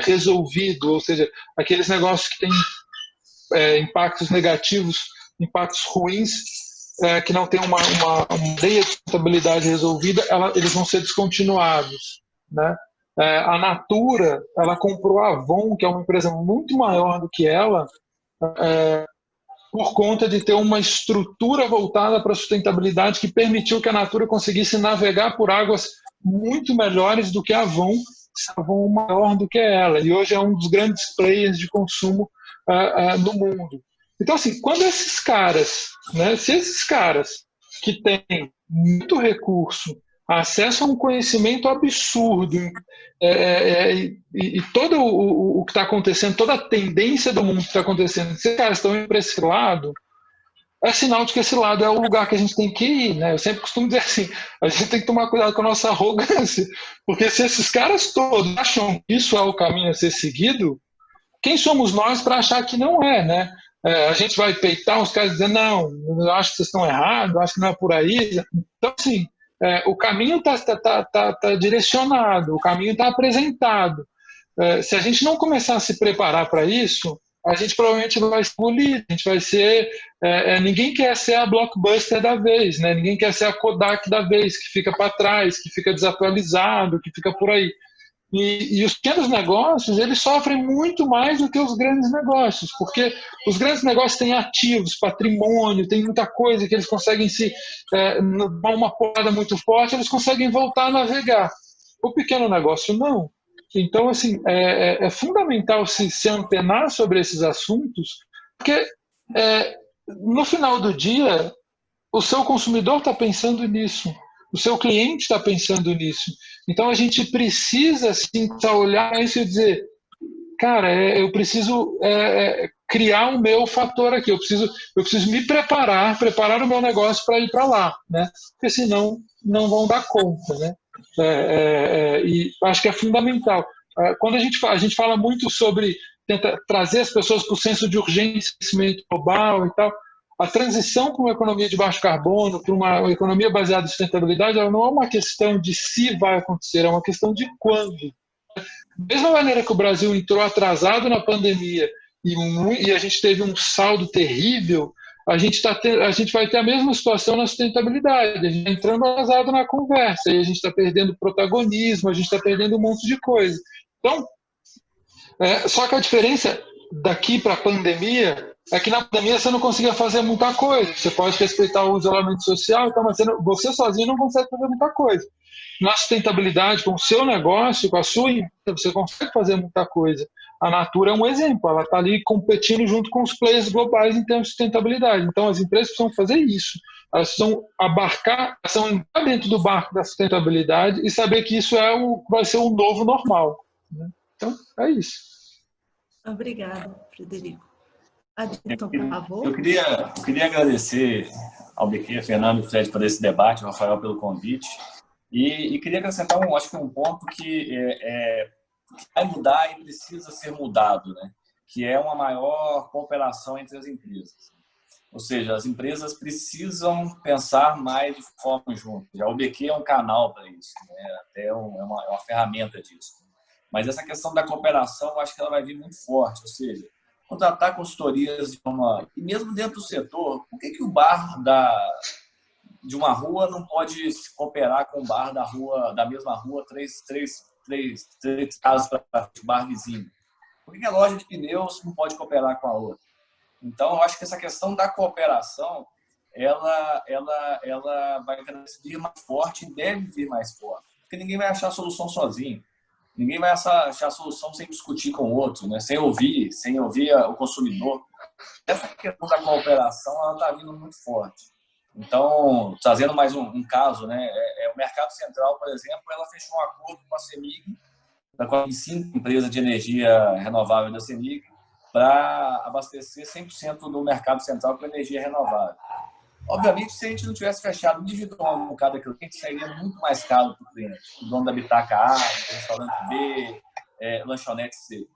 resolvido, ou seja, aqueles negócios que têm impactos negativos, impactos ruins, que não tem uma cadeia de sustentabilidade resolvida, eles vão ser descontinuados, né? A Natura, ela comprou a Avon, que é uma empresa muito maior do que ela, por conta de ter uma estrutura voltada para a sustentabilidade que permitiu que a Natura conseguisse navegar por águas muito melhores do que a Avon maior do que ela, e hoje é um dos grandes players de consumo no mundo. Então, assim, quando esses caras, né, se esses caras que têm muito recurso acesso a um conhecimento absurdo, e todo o que está acontecendo, toda a tendência do mundo que está acontecendo, se os caras estão indo para esse lado, é sinal de que esse lado é o lugar que a gente tem que ir, né? Eu sempre costumo dizer assim, a gente tem que tomar cuidado com a nossa arrogância, porque se esses caras todos acham que isso é o caminho a ser seguido, quem somos nós para achar que não é, né? A gente vai peitar os caras dizendo, não, eu acho que vocês estão errados, eu acho que não é por aí. Então, assim, o caminho está direcionado, o caminho está apresentado. Se a gente não começar a se preparar para isso, a gente provavelmente vai se engolir, a gente vai ser... ninguém quer ser a blockbuster da vez, né? Ninguém quer ser a Kodak da vez, que fica para trás, que fica desatualizado, que fica por aí. E os pequenos negócios, eles sofrem muito mais do que os grandes negócios, porque os grandes negócios têm ativos, patrimônio, tem muita coisa que eles conseguem dar uma porrada muito forte, eles conseguem voltar a navegar. O pequeno negócio não. Então, assim, é fundamental se antenar sobre esses assuntos, porque no final do dia, o seu consumidor está pensando nisso, o seu cliente está pensando nisso. Então, a gente precisa, sim, olhar isso e dizer, cara, eu preciso criar o meu fator aqui, eu preciso me preparar o meu negócio para ir para lá, né? Porque senão não vão dar conta, né? E acho que é fundamental. Quando a gente fala muito sobre tentar trazer as pessoas para o senso de urgência, crescimento global e tal, a transição para uma economia de baixo carbono, para uma economia baseada em sustentabilidade, ela não é uma questão de se vai acontecer, é uma questão de quando. Da mesma maneira que o Brasil entrou atrasado na pandemia e a gente teve um saldo terrível, a gente vai ter a mesma situação na sustentabilidade. A gente está entrando atrasado na conversa, e a gente está perdendo protagonismo, a gente está perdendo um monte de coisa. Então, só que a diferença daqui para a pandemia é que na pandemia você não conseguia fazer muita coisa. Você pode respeitar o isolamento social, mas você sozinho não consegue fazer muita coisa. Na sustentabilidade, com o seu negócio, com a sua empresa, você consegue fazer muita coisa. A Natura é um exemplo, ela está ali competindo junto com os players globais em termos de sustentabilidade. Então, as empresas precisam fazer isso. Elas precisam entrar dentro do barco da sustentabilidade e saber que isso vai ser o novo normal, né? Então, é isso. Obrigada, Frederico. Adilton, por favor. Eu queria agradecer ao BQ, Fernando e Fred por esse debate, ao Rafael pelo convite. E queria acrescentar acho que um ponto que vai mudar e precisa ser mudado, né? Que é uma maior cooperação entre as empresas. Ou seja, as empresas precisam pensar mais de forma junto. Já o BQ é um canal para isso, né? Até é uma ferramenta disso. Mas essa questão da cooperação, eu acho que ela vai vir muito forte. Ou seja, contratar consultorias e mesmo dentro do setor, por que o bar de uma rua não pode se cooperar com o bar da mesma rua, três casas para o bar vizinho? Por que a loja de pneus não pode cooperar com a outra? Então, eu acho que essa questão da cooperação, ela vai vir mais forte e deve vir mais forte. Porque ninguém vai achar a solução sozinho. Ninguém vai achar a solução sem discutir com o outro, né? Sem ouvir o consumidor. Essa questão da cooperação, ela está vindo muito forte. Então, trazendo mais um caso, né? O Mercado Central, por exemplo, ela fechou um acordo com a CEMIG, com as 5 empresas de energia renovável da CEMIG, para abastecer 100% do Mercado Central com energia renovável. Obviamente, se a gente não tivesse fechado individualmente com cada cliente, seria muito mais caro para o cliente. O dono da bitaca A, restaurante B, lanchonete C.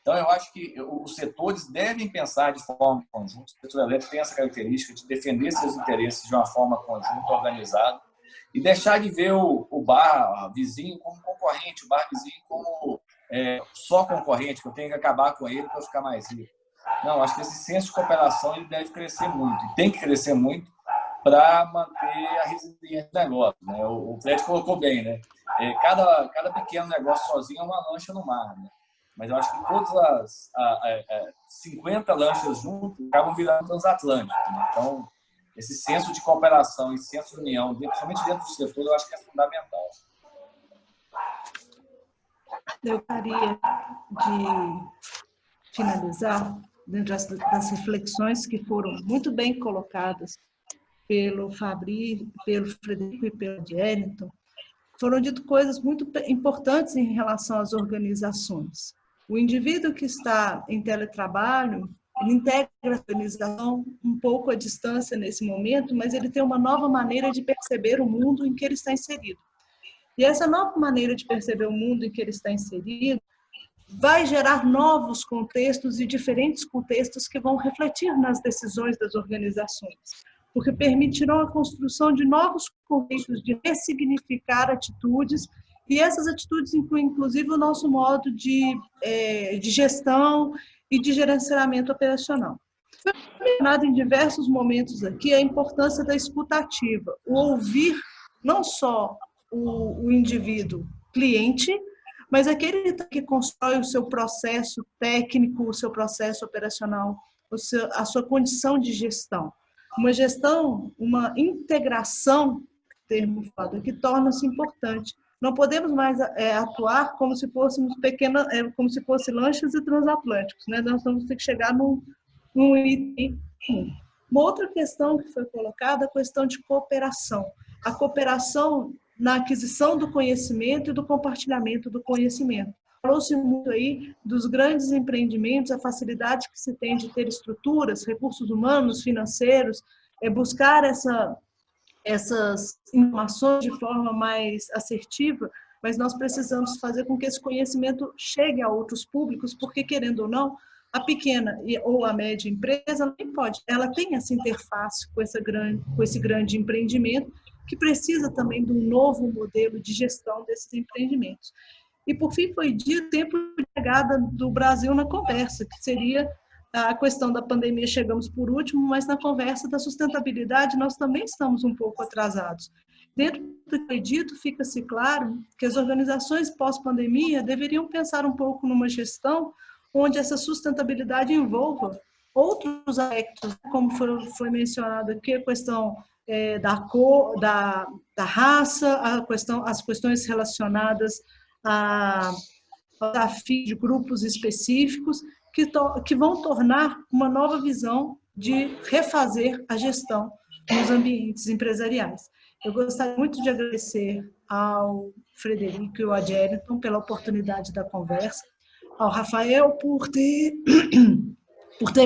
Então, eu acho que os setores devem pensar de forma conjunta. O setor elétrico tem essa característica de defender seus interesses de uma forma conjunta, organizada, e deixar de ver o bar vizinho como concorrente, o bar vizinho como só concorrente, que eu tenho que acabar com ele para eu ficar mais rico. Não, acho que esse senso de cooperação ele deve crescer muito, e tem que crescer muito para manter a resiliência do negócio, né? O Fred colocou bem, né? Cada pequeno negócio sozinho é uma lancha no mar, né? Mas eu acho que todas as 50 lanchas juntas acabam virando transatlânticos, né? Então, esse senso de cooperação e senso de união, principalmente dentro do setor, eu acho que é fundamental. Eu gostaria de finalizar dentro das reflexões que foram muito bem colocadas pelo Fabrício, pelo Frederico e pelo Adilton, foram ditas coisas muito importantes em relação às organizações. O indivíduo que está em teletrabalho, ele integra a organização um pouco à distância nesse momento, mas ele tem uma nova maneira de perceber o mundo em que ele está inserido. E essa nova maneira de perceber o mundo em que ele está inserido vai gerar novos contextos e diferentes contextos que vão refletir nas decisões das organizações, porque permitirão a construção de novos contextos de ressignificar atitudes, e essas atitudes incluem, inclusive, o nosso modo de gestão e de gerenciamento operacional. Foi mencionado em diversos momentos aqui a importância da escuta ativa, o ouvir não só o indivíduo cliente, mas aquele que constrói o seu processo técnico, o seu processo operacional, a sua condição de gestão. Uma gestão, uma integração, termo falado, que torna-se importante. Não podemos mais atuar como se fôssemos como se fossem lanchas e transatlânticos, né? Nós vamos ter que chegar num item. Uma outra questão que foi colocada, a questão de cooperação. A cooperação na aquisição do conhecimento e do compartilhamento do conhecimento. Falou-se muito aí dos grandes empreendimentos, a facilidade que se tem de ter estruturas, recursos humanos, financeiros, buscar essas informações de forma mais assertiva, mas nós precisamos fazer com que esse conhecimento chegue a outros públicos, porque, querendo ou não, a pequena ou a média empresa ela tem essa interface com esse grande empreendimento, que precisa também de um novo modelo de gestão desses empreendimentos. E, por fim, foi dito o tempo de chegada do Brasil na conversa, que seria a questão da pandemia, chegamos por último, mas na conversa da sustentabilidade nós também estamos um pouco atrasados. Dentro do que foi dito, fica-se claro que as organizações pós-pandemia deveriam pensar um pouco numa gestão onde essa sustentabilidade envolva outros aspectos, como foi mencionado aqui, a questão da cor, da raça, as questões relacionadas ao desafio de grupos específicos, que vão tornar uma nova visão de refazer a gestão nos ambientes empresariais. Eu gostaria muito de agradecer ao Frederico e ao Adjeliton pela oportunidade da conversa, ao Rafael por ter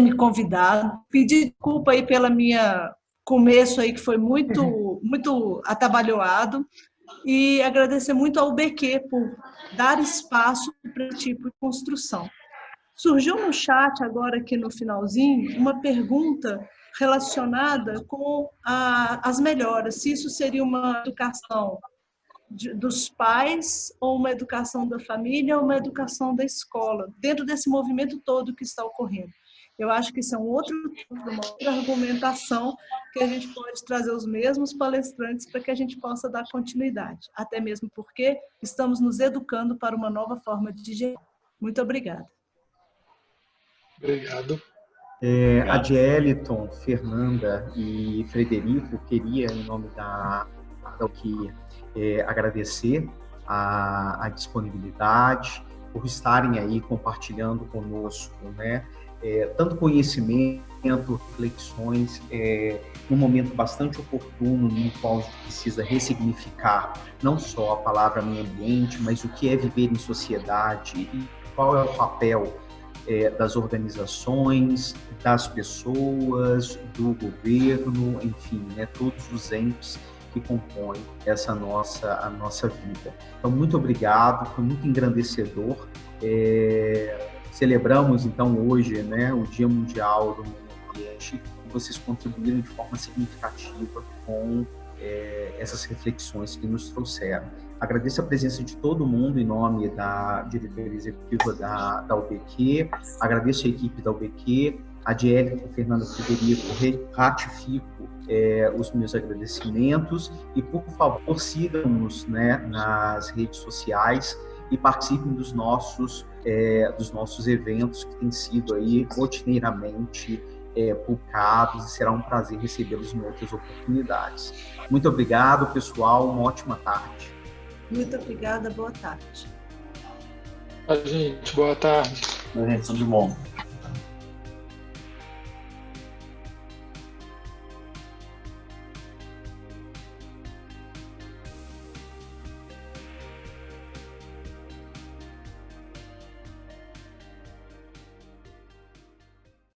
me convidado, pedir desculpa aí pela minha começo aí que foi muito atabalhoado, e agradecer muito ao UBQ por dar espaço para esse tipo de construção. Surgiu no chat agora aqui no finalzinho uma pergunta relacionada com as melhoras, se isso seria uma educação dos pais ou uma educação da família ou uma educação da escola, dentro desse movimento todo que está ocorrendo. Eu acho que isso é uma outra argumentação que a gente pode trazer os mesmos palestrantes para que a gente possa dar continuidade, até mesmo porque estamos nos educando para uma nova forma de gerir. Muito obrigada. Obrigado. Adjeliton, Fernanda e Frederico, queria, em nome da UBQ, agradecer a disponibilidade, por estarem aí compartilhando conosco, né? Tanto conhecimento, reflexões, num momento bastante oportuno, no qual a gente precisa ressignificar não só a palavra meio ambiente, mas o que é viver em sociedade e qual é o papel das organizações, das pessoas, do governo, enfim, né, todos os entes que compõem a nossa vida. Então, muito obrigado, foi muito engrandecedor. Celebramos, então, hoje, né, o Dia Mundial do Meio Ambiente, e vocês contribuíram de forma significativa com essas reflexões que nos trouxeram. Agradeço a presença de todo mundo em nome da diretoria executiva da UBQ, agradeço a equipe da UBQ, a Adjeliton, Fernando, Frederico, ratifico os meus agradecimentos e, por favor, sigam-nos, né, nas redes sociais e participem dos nossos eventos que têm sido aí rotineiramente publicados, e será um prazer recebê-los em outras oportunidades. Muito obrigado, pessoal, uma ótima tarde. Muito obrigada, boa tarde. Gente, boa tarde. Gente, tudo de bom.